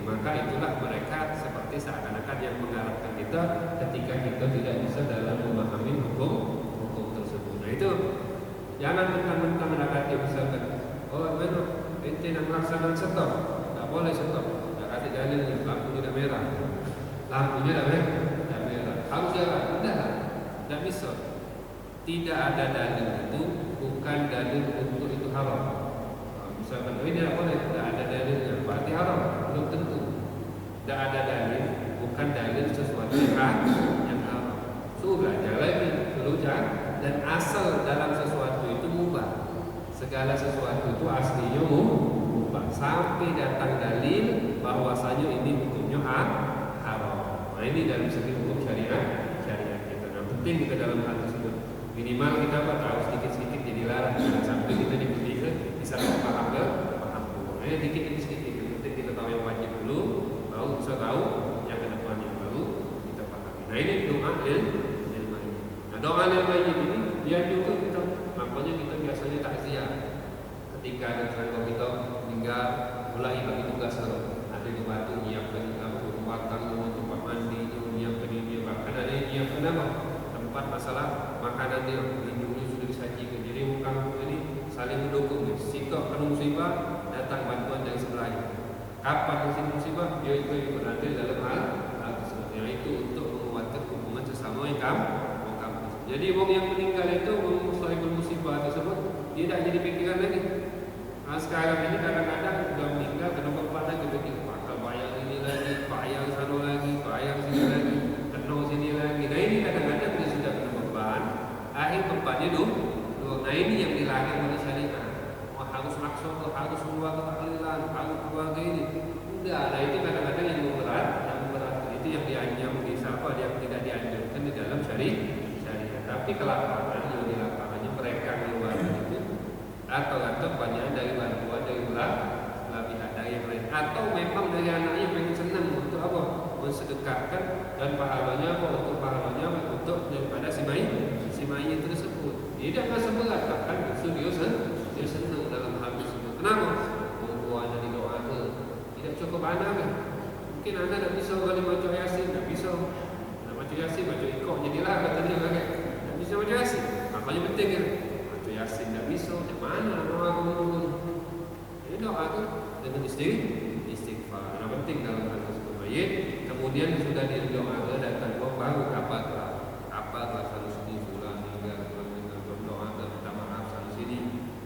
Maka itulah mereka seperti seakan-akan yang mengarahkan kita ketika kita tidak bisa dalam memahami hukum tersebut. Nah itu jangan mentang-mentang mendekati misalkan, oh mana ente nak melaksanakan stop, tak boleh stop. Tak ada dalil lampu tidak merah, lampunya dah merah, harus jalan, tidak bisa. Tidak ada dalil itu, bukan dalil untuk itu haram. Misalkan ini tidak boleh, tidak ada dalilnya, berarti haram, belum tentu. Tidak ada dalil, bukan dalil sesuatu yang haram. Sudah jalan dulu dan asal dalam sesuatu itu mubah. Segala sesuatu itu aslinya mubah. Sampai datang dalil bahwasanya ini hukumnya haram. Nah ini dalam segi hukum syariat kita. Nah penting kita dalam hal tersebut. Minimal kita tahu sedikit-sedikit jadi larang. Jangan sampai kita diberikan bisa paham dulu. Nah dikit demi sedikit. Penting kita tahu yang wajib dulu. Baru bisa tahu yang ke depan yang baru kita pahami. Nah ini doa ilmu. Nah doa ilmu ini dia juga kita, makanya kita biasanya takziah. Ketika ada tetangga kita meninggal, mulai bagi tugas ada di batu nyiapkan batang tempat mandi, nyiapkan ini, bahkan ada yang nyiapkan apa? Tempat masalah makanan dia, lindungnya sudah disajikan. Jadi bukan ini saling mendukung. Sikap kena musibah datang bantuan dari sebelahnya. Kapan musim musibah dia itu berada dalam hal tersebut. Yang itu untuk menguatkan hubungan sesama yang kamu. Jadi orang yang meninggal itu musibah tersebut dia tak jadi pikiran lagi. Nah, sekarang ini kadang-kadang sudah meninggal kena beban lagi begitu. Bakal bayar ini lagi, bayar sana lagi, bayar sini lagi, kena sini lagi. Nah ini kadang-kadang dia sudah kena beban, akhir bebannya dulu. Nah ini yang dilarang oleh syariat. Wah, harus maksa, harus keluarga tahlilan, harus keluarga ini. Udah, nah itu kadang-kadang yang berat. Itu yang dianjurkan di siapa yang tidak dianjurkan di dalam syariat. Tapi kelaparan yang di lapangannya mereka keluarga itu atau banyak dari bantuan dari belah pihak dari yang lain, atau memang dari anaknya pengen senang untuk apa? Mensedekahkan dan pahalanya apa? Untuk pahalanya untuk daripada si bayi tersebut. Tidak merasa berat, bahkan justru dia senang dalam hal tersebut. Kenapa? Doanya didoakan. Tidak cukup anak kan? Mungkin anak tak bisa kalau baca Yasin, tak bisa. Nak baca Yasin, baca Iqah jadilah katanya kan. Tak bisa baca Yasin. Makanya penting kan? Baca Yasin tak bisa. Macam mana doa aku? Ini doa tu dengan istighfar. Yang penting dalam hal tersebut. Kemudian sudah didoakan datang baru kapal selalu sedih pula hingga berdoa dan minta maaf selalu sini.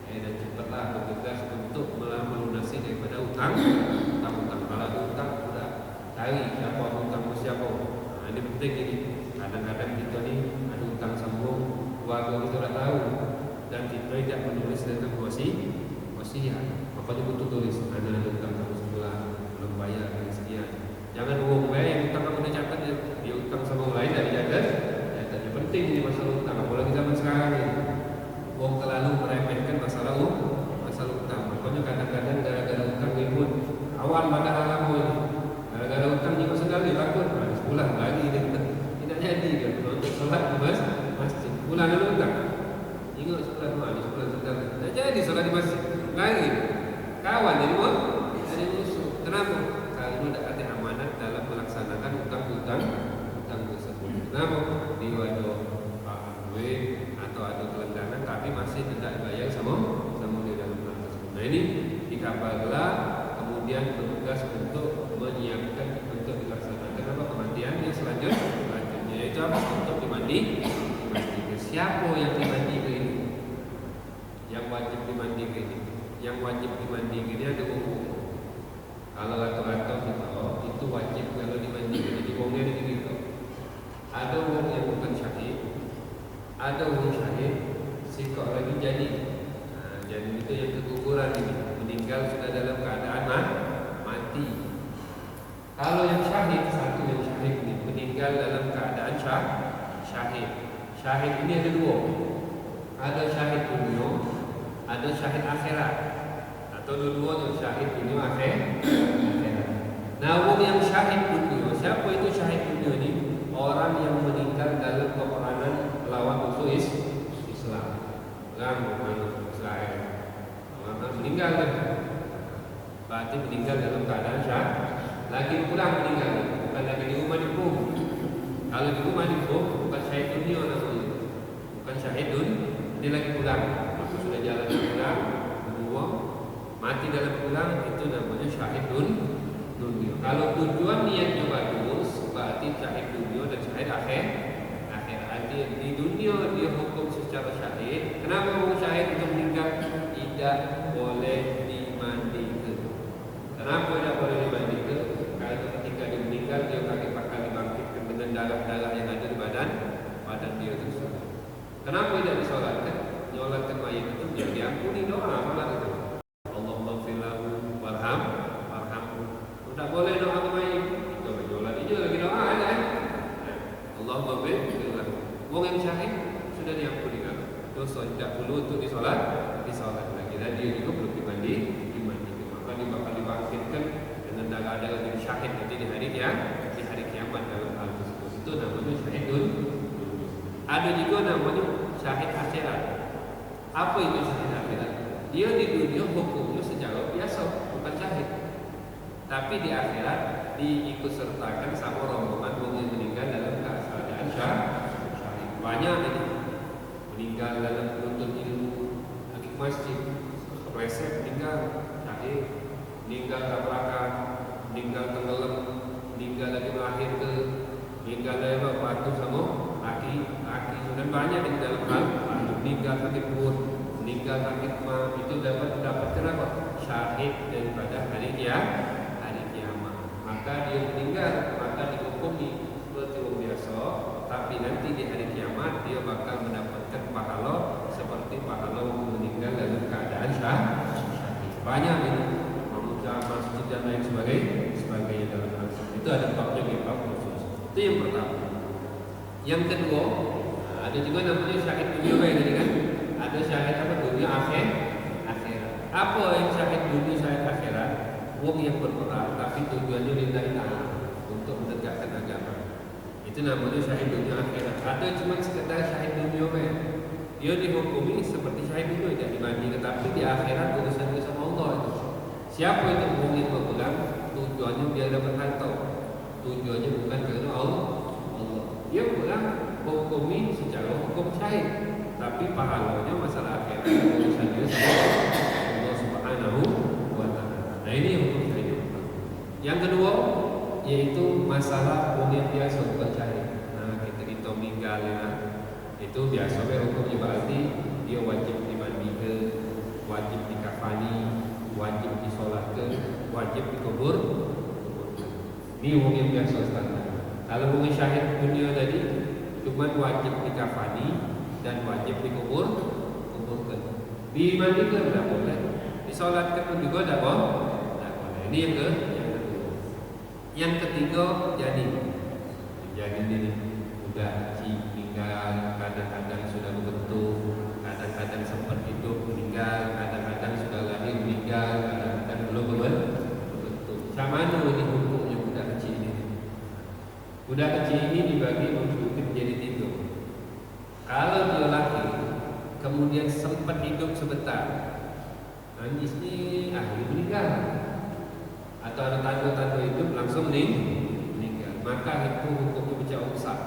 Dan cepatlah bergegas untuk melunasi daripada utang. Kalau ada utang sudah cari siapa utang siapa. Nah, ini penting ini. Kadang-kadang kita ni ada utang sambung, keluarga kita dah tahu dan kita tidak menulis dalam wasiat. Makanya betul tulis ada utang sama sebelah belum bayar dan sekian. Jangan uang bayar yang utang kamu dah catat dia utang sama orang lain dari jaga. Yang penting ini masalah utang. Apalagi zaman sekarang ini, uang terlalu meremehkan masalah utang. Makanya kadang-kadang gara-gara utang ribut. Awal pada halamu ini, gara-gara utang juga sekali takut. Pulang lagi dia tidak jadi kan untuk solat di masjid. Pulang dulu utang. Ingat solat di sekolah sedang. Tidak jadi solat di masjid. Lagi kawan jadi musuh. Kenapa? Karena tidak ada amanat dalam melaksanakan utang tersebut. Kenapa? Diwado atau ada kelenggangan tapi masih tidak bayar sama dia dalam hal tersebut. Nah ini dikabarlah kemudian bertugas untuk menyiapkan untuk dilaksanakan apa kematian yang selanjutnya yaitu apa? Untuk dimandi. Siapa yang dimandikan ini? Yang wajib dimandikan ini? Yang wajib dimandikan ini ada hukum. Kalau rata-rata kita itu wajib kalau dimandikan. Jadi hukumnya ini gitu. Ada orang yang bukan syahid, ada orang syahid, sikap lagi jadi. Nah, jadi itu yang keguguran ini, meninggal sudah dalam keadaan mati. Kalau yang syahid, satu yang syahid ini meninggal dalam keadaan syahid. Syahid ini ada dua. Ada syahid dunia, ada syahid akhirat. Atau dua-duanya syahid dunia akhirat. Nah, orang yang syahid dunia, siapa itu syahid dunia ini? Orang yang meninggal dalam peperangan melawan musuh Islam. Orang Israel. Orang meninggal kan? Berarti meninggal dalam keadaan syahid. Lagi pulang meninggal, bukan lagi di rumah dihukum. Kalau di rumah dihukum, bukan syahid dunia namanya. Bukan syahid dunia, dia lagi pulang. Maka sudah jalan pulang, kedua mati dalam pulang, itu namanya syahid dunia. Kalau tujuan niatnya bagus, berarti syahid dunia dan syahid akhir. Di dunia dia hukum secara syahid. Kenapa orang syahid itu meninggal tidak boleh dimandikan? Kenapa tidak boleh dimandikan? Karena ketika dia meninggal dia akan bakal dibangkitkan dengan darah-darah yang ada di badan dia tersebut. Kenapa tidak disolatkan? Nyolatkan mayat itu dia diampuni doa malah itu. Allahumma ighfir lahu warhamhu. Tidak boleh doa ke mayat. Itu nyolat itu lagi doa kan? Allahumma ighfir lahu. Wong yang syahid sudah diampuni kan? Dosa tidak perlu untuk disolat lagi. Dan dia juga belum dimandikan. Maka dia bakal dibangkitkan dengan darah-darah yang syahid nanti di hari kiamat dalam hal tersebut. Itu namanya syahidun. Ada juga namanya syahid akhirat. Apa itu syahid akhirat? Dia di dunia hukumnya secara biasa, bukan syahid. Tapi di akhirat diikut sertakan sama rombongan yang meninggal dalam keadaan syahid. Banyak ini meninggal dalam menuntut ilmu, lagi masjid, kepleset meninggal, syahid, meninggal tabrakan, meninggal tenggelam, meninggal lagi melahirkan, meninggal dari batu sama laki dan banyak di dalam hal meninggal sakit perut, meninggal sakit mah itu dapat apa? Syahid daripada hari kiamat. Maka dia meninggal, maka dihukumi seperti orang biasa, tapi nanti di hari kiamat dia bakal mendapatkan pahala seperti pahala orang meninggal dalam keadaan syahid. Banyak ini memuja masjid dan lain sebagainya dalam hal itu ada babnya bab khusus. Itu yang pertama. Yang kedua, ada juga namanya syahid dunia tadi kan. Ada syahid apa dunia akhirat. Apa yang syahid dunia syahid akhirat? Wong yang berperang tapi tujuannya lillahi ta'ala untuk menegakkan agama. Itu namanya syahid dunia akhirat. Ada cuma sekedar syahid dunia dia dihukumi seperti syahid dunia tidak dibanding, tetapi di akhirat urusan sama Allah itu. Siapa itu wong yang berperang tujuannya biar dapat harta. Tujuannya bukan kerana Allah. Dia pulang hukumi secara hukum syahid, tapi pahalanya masalah akhirat urusannya sama Allah Subhanahu wa ta'ala. Nah ini yang hukum syahid. Yang kedua yaitu masalah wong yang biasa bukan syahid. Nah kita meninggal ya, itu biasa hukumnya berarti dia wajib dimandikan, wajib dikafani, wajib disolatkan, wajib dikubur. Ini wong yang biasa standar. Kalau wong syahid dunia tadi cuma wajib dikafani dan wajib kuburkan. Dimandikan tidak boleh, disolatkan pun juga tidak boleh. Ini yang kedua. Yang ketiga jadi ini udah meninggal, kadang-kadang sudah berbentuk, kadang-kadang sempat hidup meninggal, kadang-kadang sudah lahir meninggal, kadang-kadang belum berbentuk. Sama ini hukumnya budak kecil ini. Budak kecil ini dibagi menjadi 3. Kalau dia lahir, kemudian sempat hidup sebentar, nangis ni akhirnya meninggal, atau ada tanda-tanda hidup langsung meninggal, maka itu hukumnya bicara rusak.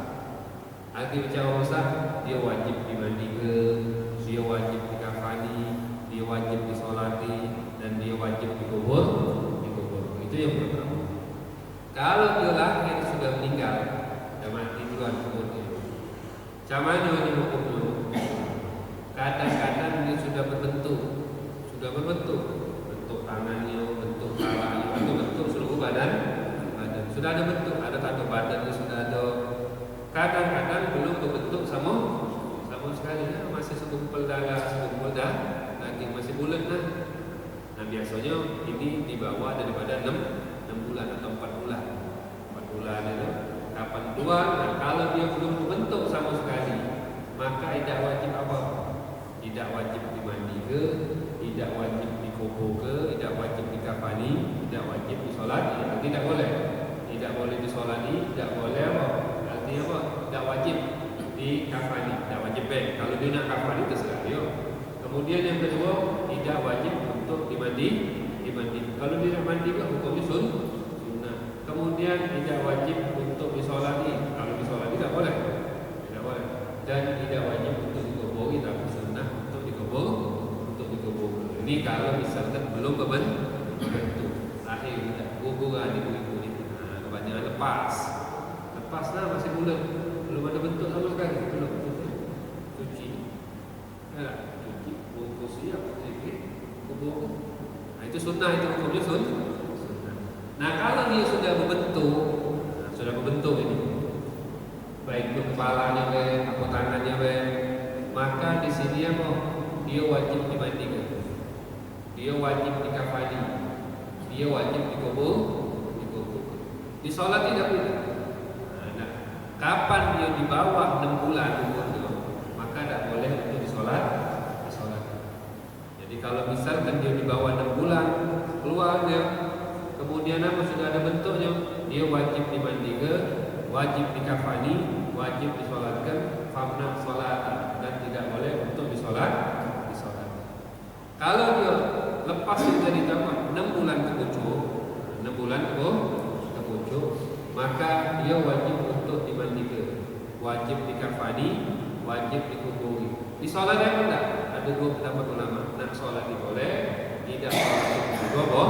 Arti bicara rusak, dia wajib dimandikan, dia wajib dikafani, dia wajib disolati, dan dia wajib dikubur. Itu yang pertama. Kalau dia lahir sudah meninggal, dah mati Tuhan kuburnya. Macam mana ini hukumnya? Kadang-kadang dia sudah berbentuk, bentuk tangannya, bentuk kepalanya, atau bentuk seluruh badan. Sudah ada bentuk, ada tanda badannya sudah ada. Kadang-kadang belum berbentuk sama sekali, masih segumpal darah, daging masih bulat Nah biasanya ini di bawah daripada 6 bulan atau 4 bulan. 4 bulan itu kapan keluar. Nah kalau dia belum berbentuk sama sekali, maka tidak wajib apa? Tidak wajib dimandikan, tidak wajib dikubur ke, tidak wajib dikafani, tidak wajib disolati. Tidak boleh. Tidak boleh disolati, tidak boleh apa? Artinya apa? Tidak wajib dikafani, tidak wajib Kalau dia nak kafani terserah dia. Kemudian yang kedua, tidak wajib untuk dimandi. Kalau dia nak mandi ke hukumnya sunnah. Kemudian tidak wajib untuk disolati. Kalau disolati tidak boleh. Dan tidak wajib untuk dikubur, tapi sunnah untuk dikubur. Ini kalau misalkan belum berbentuk. Akhir tidak kuburan ibu-ibu ini. Kebanyakan lepaslah masih bulat, belum ada bentuk sama sekali, belum cuci, bungkus siap, kubur. Nah itu sunnah, itu hukumnya sunnah. Nah kalau dia sudah berbentuk ini, baik itu kepalanya atau tangannya maka di sini apa? Dia wajib dimandikan, dia wajib dikafani, dia wajib dikubur. Disolat tidak boleh. Nah, kapan dia di bawah 6 bulan umurnya, maka tidak boleh untuk disolat. Jadi kalau misalkan dia di bawah 6 bulan keluar dia, kemudian apa sudah ada bentuknya, dia wajib dimandikan, wajib dikafani, wajib disolatkan, famna solat, dan tidak boleh untuk disolat. Kalau dia lepas dari tamat 6 bulan ke maka dia wajib untuk dimandikan, wajib dikafani, wajib dikuburi. Disolat yang tidak? Ada 2 pendapat ulama. Nak solat boleh, tidak wajib juga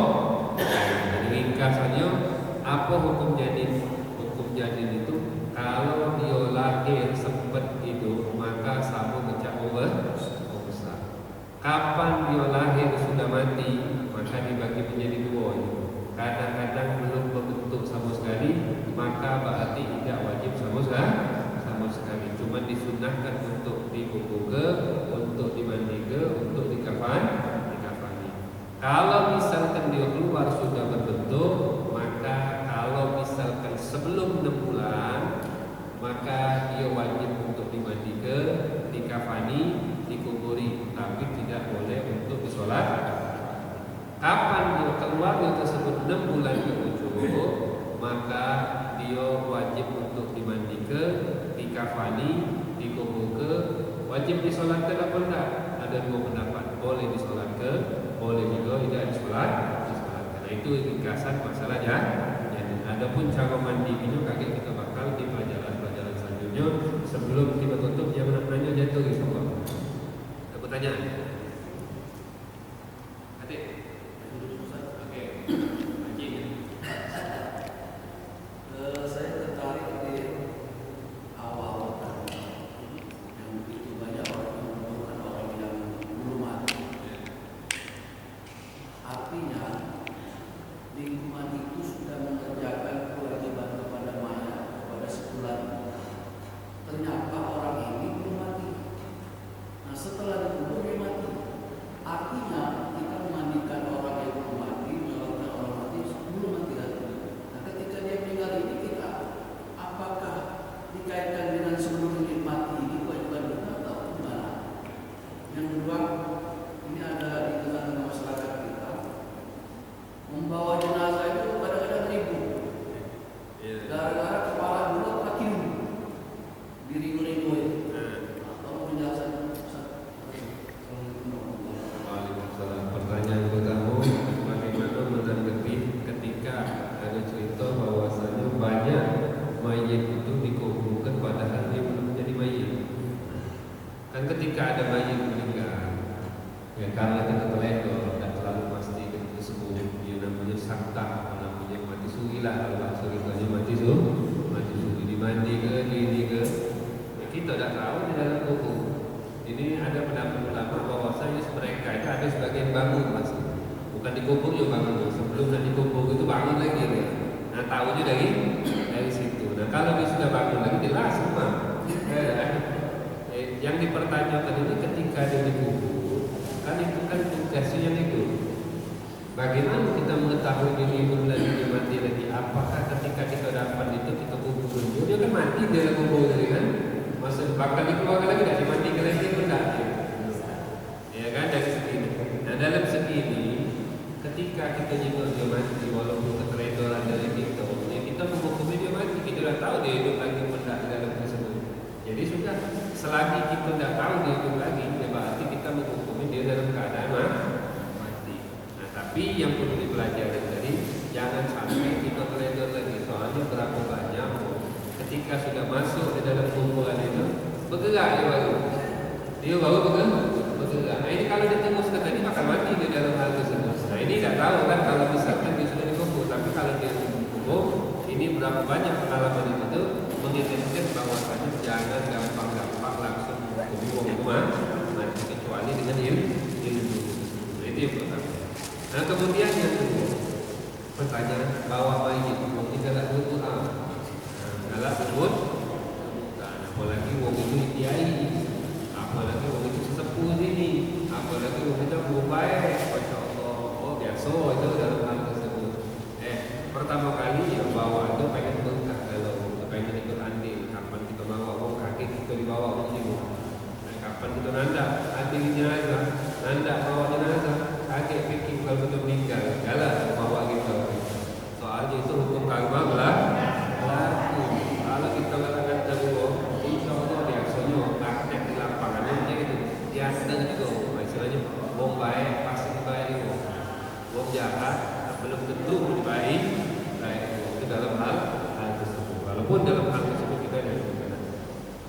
Jadi ringkasannya, apa hukum janin? Hukum janin itu kalau dia lahir sempat hidup, maka sama macam orang besar. disunahkan untuk dikubur ke, untuk dimandi ke, untuk dikafani. Kalau misalkan dia keluar sudah berbentuk, maka kalau misalkan sebelum 6 bulan, maka dia wajib untuk dimandi ke, dikafani, dikuburi, tapi tidak boleh untuk disolat. Kapan dia keluar tersebut 6 bulan ke ujung, maka dia wajib untuk dimandi ke, dikafani, dikubur ke, wajib disolatkan apa enggak? Ada 2 pendapat, boleh disolatkan, boleh juga tidak disolatkan. Nah itu ringkasan masalahnya. Jadi adapun cara mandi ini kaget kita bakal di pelajaran selanjutnya. Sebelum kita tutup, yang menanya jatuh insyaallah. Ada pertanyaan? Adik? Oke. Haji. Saya tertarik di awal yang begitu banyak orang menemukan orang yang belum mati. Artinya lingkungan itu sudah mengerjakan kewajiban kepada mayat kepada sebulan. Ternyata orang ini belum mati. Nah setelah dikubur dia mati. Artinya kita memandikan orang yang belum mati, menyelamatkan orang mati sebelum mati lagi. Nah ketika dia meninggal ini kita apakah dikaitkan dengan sebelum dia mati ini kewajiban kita atau gimana? Yang kedua, ini ada di tengah-tengah masyarakat kita membawa jenazah itu kadang-kadang ribut. Gara-gara kepala dulu kaki dulu diribu-ribuin atau penjelasan Waalaikumsalam. Pertanyaan pertama, bagaimana menanggapi ketika ada cerita bahwasanya banyak mayit itu dikuburkan padahal dia belum menjadi mayit. Kan ketika ada mayit meninggal, ya karena kita teledor dan terlalu pasti kita sebut dia namanya sakta, namanya mati suri lah, kalau bahasa kita mati suri, dimandi ke, ini ke, ya, kita tidak tahu di dalam kubur. Ini ada pendapat ulama bahwasanya mereka itu ada sebagian bangun pasti, bukan dikubur juga bangun, sebelum nak dikubur itu bangun lagi ya. Nah tahunya dari situ. Nah kalau dia sudah bangun lagi jelas semua. Yang dipertanyakan ini ketika dia dikubur, kan itu kan tugasnya yang itu. Bagaimana kita mengetahui dia hidup lagi, dia mati lagi? Apakah ketika kita dapat itu kita kubur dulu? Dia kan mati dia kubur tadi kan? Masa bakal dikeluarkan lagi, tidak dimandikan lagi pun tidak. Ya kan dari segi ini. Nah dalam segi ini, ketika kita juga dia mati, walaupun keteredoran dari kita, ya kita menghukumi dia mati. Kita tidak tahu dia hidup lagi pun tidak di dalam tersebut. Jadi sudah selagi kita tidak tahu dia hidup lagi, ya berarti kita menghukumi dia dalam keadaan mati. Nah tapi yang perlu dipelajari tadi, jangan sampai kita teledor lagi. Soalnya berapa banyak ketika sudah masuk di dalam kumpulan itu bergerak dia baru bergerak. Nah ini kalau ditembuskan tadi akan mati di dalam hal tersebut. Nah ini tidak tahu kan kalau misalkan dia sudah dikubur, tapi kalau dia dikubur, ini berapa banyak pengalaman itu mengingatkan bahwasanya jangan gampang-gampang langsung menghukumi mati kecuali dengan ilmu. Nah, itu yang pertama. Nah kemudian yang kedua, pertanyaan bahwa mayit mungkin tidak berdoa. Adalah sebut, apalagi wong itu dikiai, apalagi wong itu sesepuh sini, apalagi wong itu baik, masya Allah, oh biasa itu dalam hal tersebut. Pertama kali ya bawa itu pengen berkah, kalau pengen ikut andil, kapan kita bawa wong kaki kita dibawa wong ibu, kapan kita andil jenazah, bawa jenazah, kakek pikir kalau kita meninggal, jalan bawa kita. Soalnya itu hukum agama lah. Kalau kita lakukan kedua, insya Allah biasanya praktek di lapangan ini gitu. Biasa juga, istilahnya wong baik pasti baik, wong jahat belum tentu baik. Itu dalam hal tersebut. Walaupun dalam hal tersebut kita ada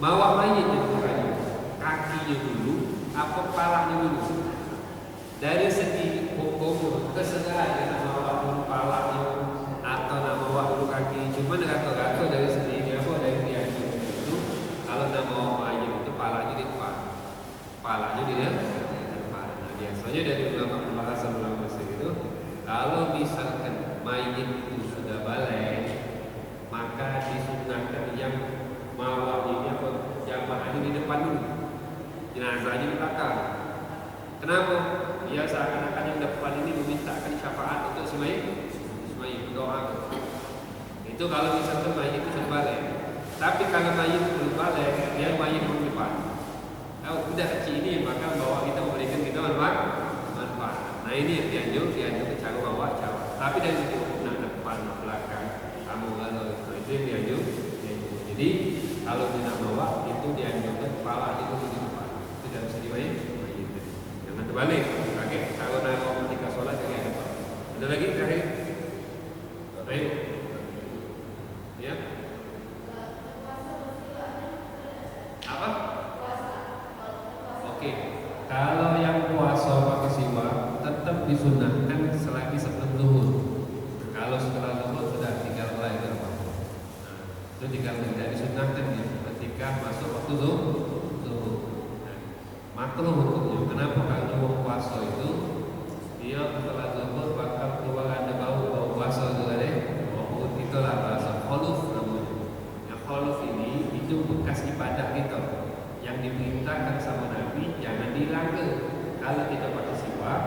bawa mayit itu kakinya dulu, apa kepalanya dulu. Dari segi hukum kesengajaan bawa dulu kepalanya atau nama bawa dulu kaki, cuma kata-kata dari segi itu kalau nama mayit itu kepalanya di depan. Nah, biasanya dari pembahasan ulama itu kalau misalkan mayit itu sudah balik, maka disunahkan yang mawar ini atau jamaah ini di depan depan dulu, jenazahnya di belakang. Kenapa? Dia seakan-akan yang depan ini memintakan syafaat untuk si mayit berdoa. Itu kalau misalkan mayit itu sudah balik. Tapi kalau mayit belum balik, dia mayit belum depan. Kalau udah kecil ini maka bawa kita memberikan kita manfaat. Nah ini yang dianjur cara bawa cara. Tapi dari situ nak depan belakang kamu kalau itu yang dianjur. Jadi kalau tidak bawa itu dianjurkan kepala itu di depan. Itu tidak bisa dimain. Jangan terbalik. Pakai kalau nak ketika sholat jadi depan. Ada lagi terakhir? Baik. Ya. Apa? Oke. Kalau yang puasa pakai siwak tetap disunahkan selagi sebelum zuhur. Kalau setelah zuhur sudah tinggal mulai berapa? Itu tinggal tidak disunahkan ya ketika masuk waktu zuhur. Makruh hukumnya. Kenapa? Karena orang puasa itu dia setelah zuhur bakal keluar ada bau puasa juga deh. Itulah bahasa khuluf namanya. Yang khuluf ini itu bekas ibadah kita yang diperintahkan sama Nabi jangan dihilangkan. Kalau kita pakai siwak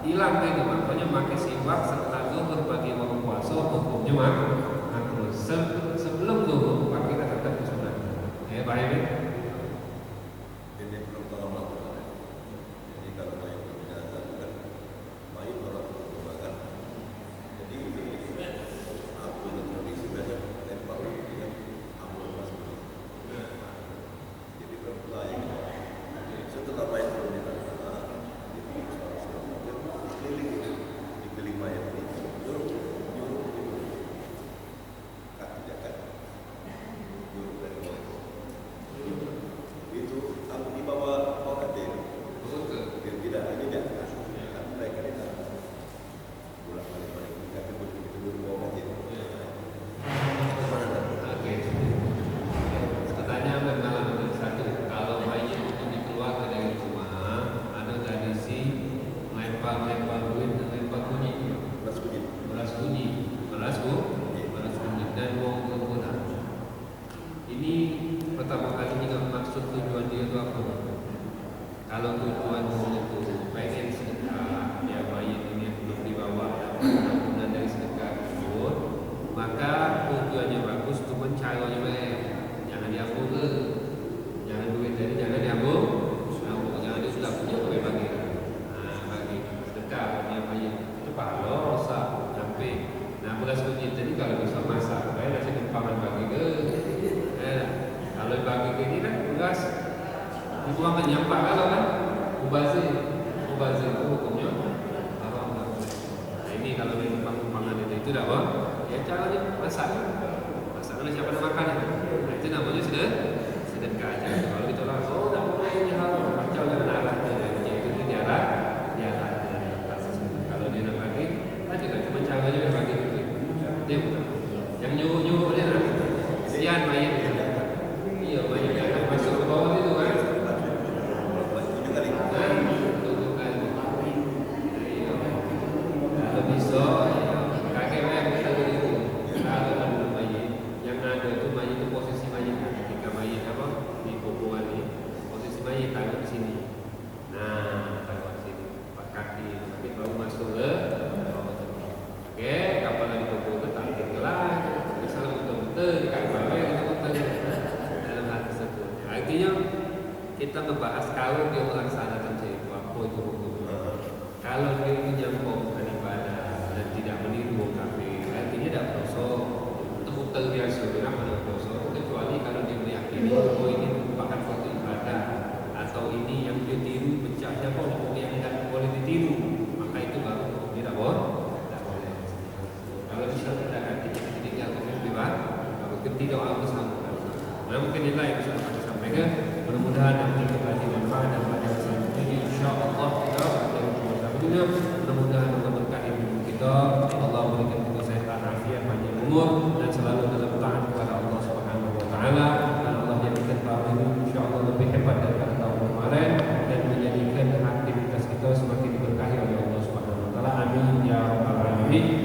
hilang itu, makanya pakai siwak setelah zuhur bagi orang puasa hukumnya makruh. Sebelum zuhur pakai tetap sunat. Ya baik ya. Ini belum tahu melakukan. Jadi kalau main jenazah kan main orang berkembang. Jadi aku yang tradisi banyak lempar dengan ambil masuk. Jadi belum layak. Setelah main turun di tanah, jadi dikeliling mayat ini, nyuruh kaki jagat, nyuruh dari bawah. Itu aku dibawa katil, biar tidak ini dia, kan mereka tidak pulang balik kaki begitu dulu bawa katil. Oke. Pertanyaan malam satu, kalau mayit itu dikeluarkan dari rumah, ada tradisi melempar duit dan lempar kunyit, beras kunyit dan uang kuda. Ini pertama kali juga maksud tujuan dia itu apa? Kalau tujuan itu pengen sedekah, ya mayit ini belum dibawa dan dari sedekah tersebut, maka tujuannya bagus, cuma caranya baik. Jangan diambil ke, jangan duit dari jangan diambil, jangan dia sudah punya bagi. Bagi sedekah punya mayit itu pahala rosak sampai. Nah beras kunyit tadi kalau bisa masak, baik nasi kempangan bagi ke. Kalau bagi ke ini kan beras dibuangkan nyampah kalau kan mubazir itu hukumnya haram. Nah ini kalau di kempangan itu tidak apa? Ya caranya masaknya siapa yang makan itu? Nah itu namanya sedekah aja. Kalau kita langsung tidak boleh haram, kacau jangan arah itu diarah. Kalau dia nak bagi, tadi kan cuma caranya bagi itu. Yang nyuruh dia nak kesian mayat. Iya banyak yang masuk ke bawah itu kan. Kalau bisa kakek mayat kita begitu. Kalau ada mayat, yang ada itu mayat itu posisi mayat ketika mayat apa di kuburan ini posisi mayat taruh di sini. Nah taruh di sini, pak kaki baru masuk ke. Oke, kapal di kubur itu tarik lah. Misalnya betul-betul di kapal dalam hal tersebut. Artinya kita membahas kalau dia melaksanakan sesuatu apa itu hukumnya. Kalau dia itu nyambung dengan ibadah dan tidak meniru kafir, artinya tidak dosa. Itu betul biasa, kenapa tidak dosa? Kecuali kalau dia meyakini bahwa ini merupakan suatu ibadah atau ini yang dia tiru pecahnya kelompok yang tidak boleh ditiru, maka itu baru tidak boleh. Kalau misalnya tidak hati kita tinggal bebas, kalau ketiga orang bersama. Nah mungkin inilah yang bisa kami sampaikan. Mudah-mudahan nanti kita manfaat dan pada selanjutnya insyaallah kita akan bersama. Mudah-mudahan memberkahi hidup kita. Allah berikan kita sehat, afiat, panjang umur dan selalu dalam taat kepada Allah Subhanahu wa taala. Dan Allah jadikan tahun ini insyaallah lebih hebat daripada tahun kemarin dan menjadikan aktivitas kita semakin diberkahi oleh Allah Subhanahu wa taala. Amin ya rabbal alamin.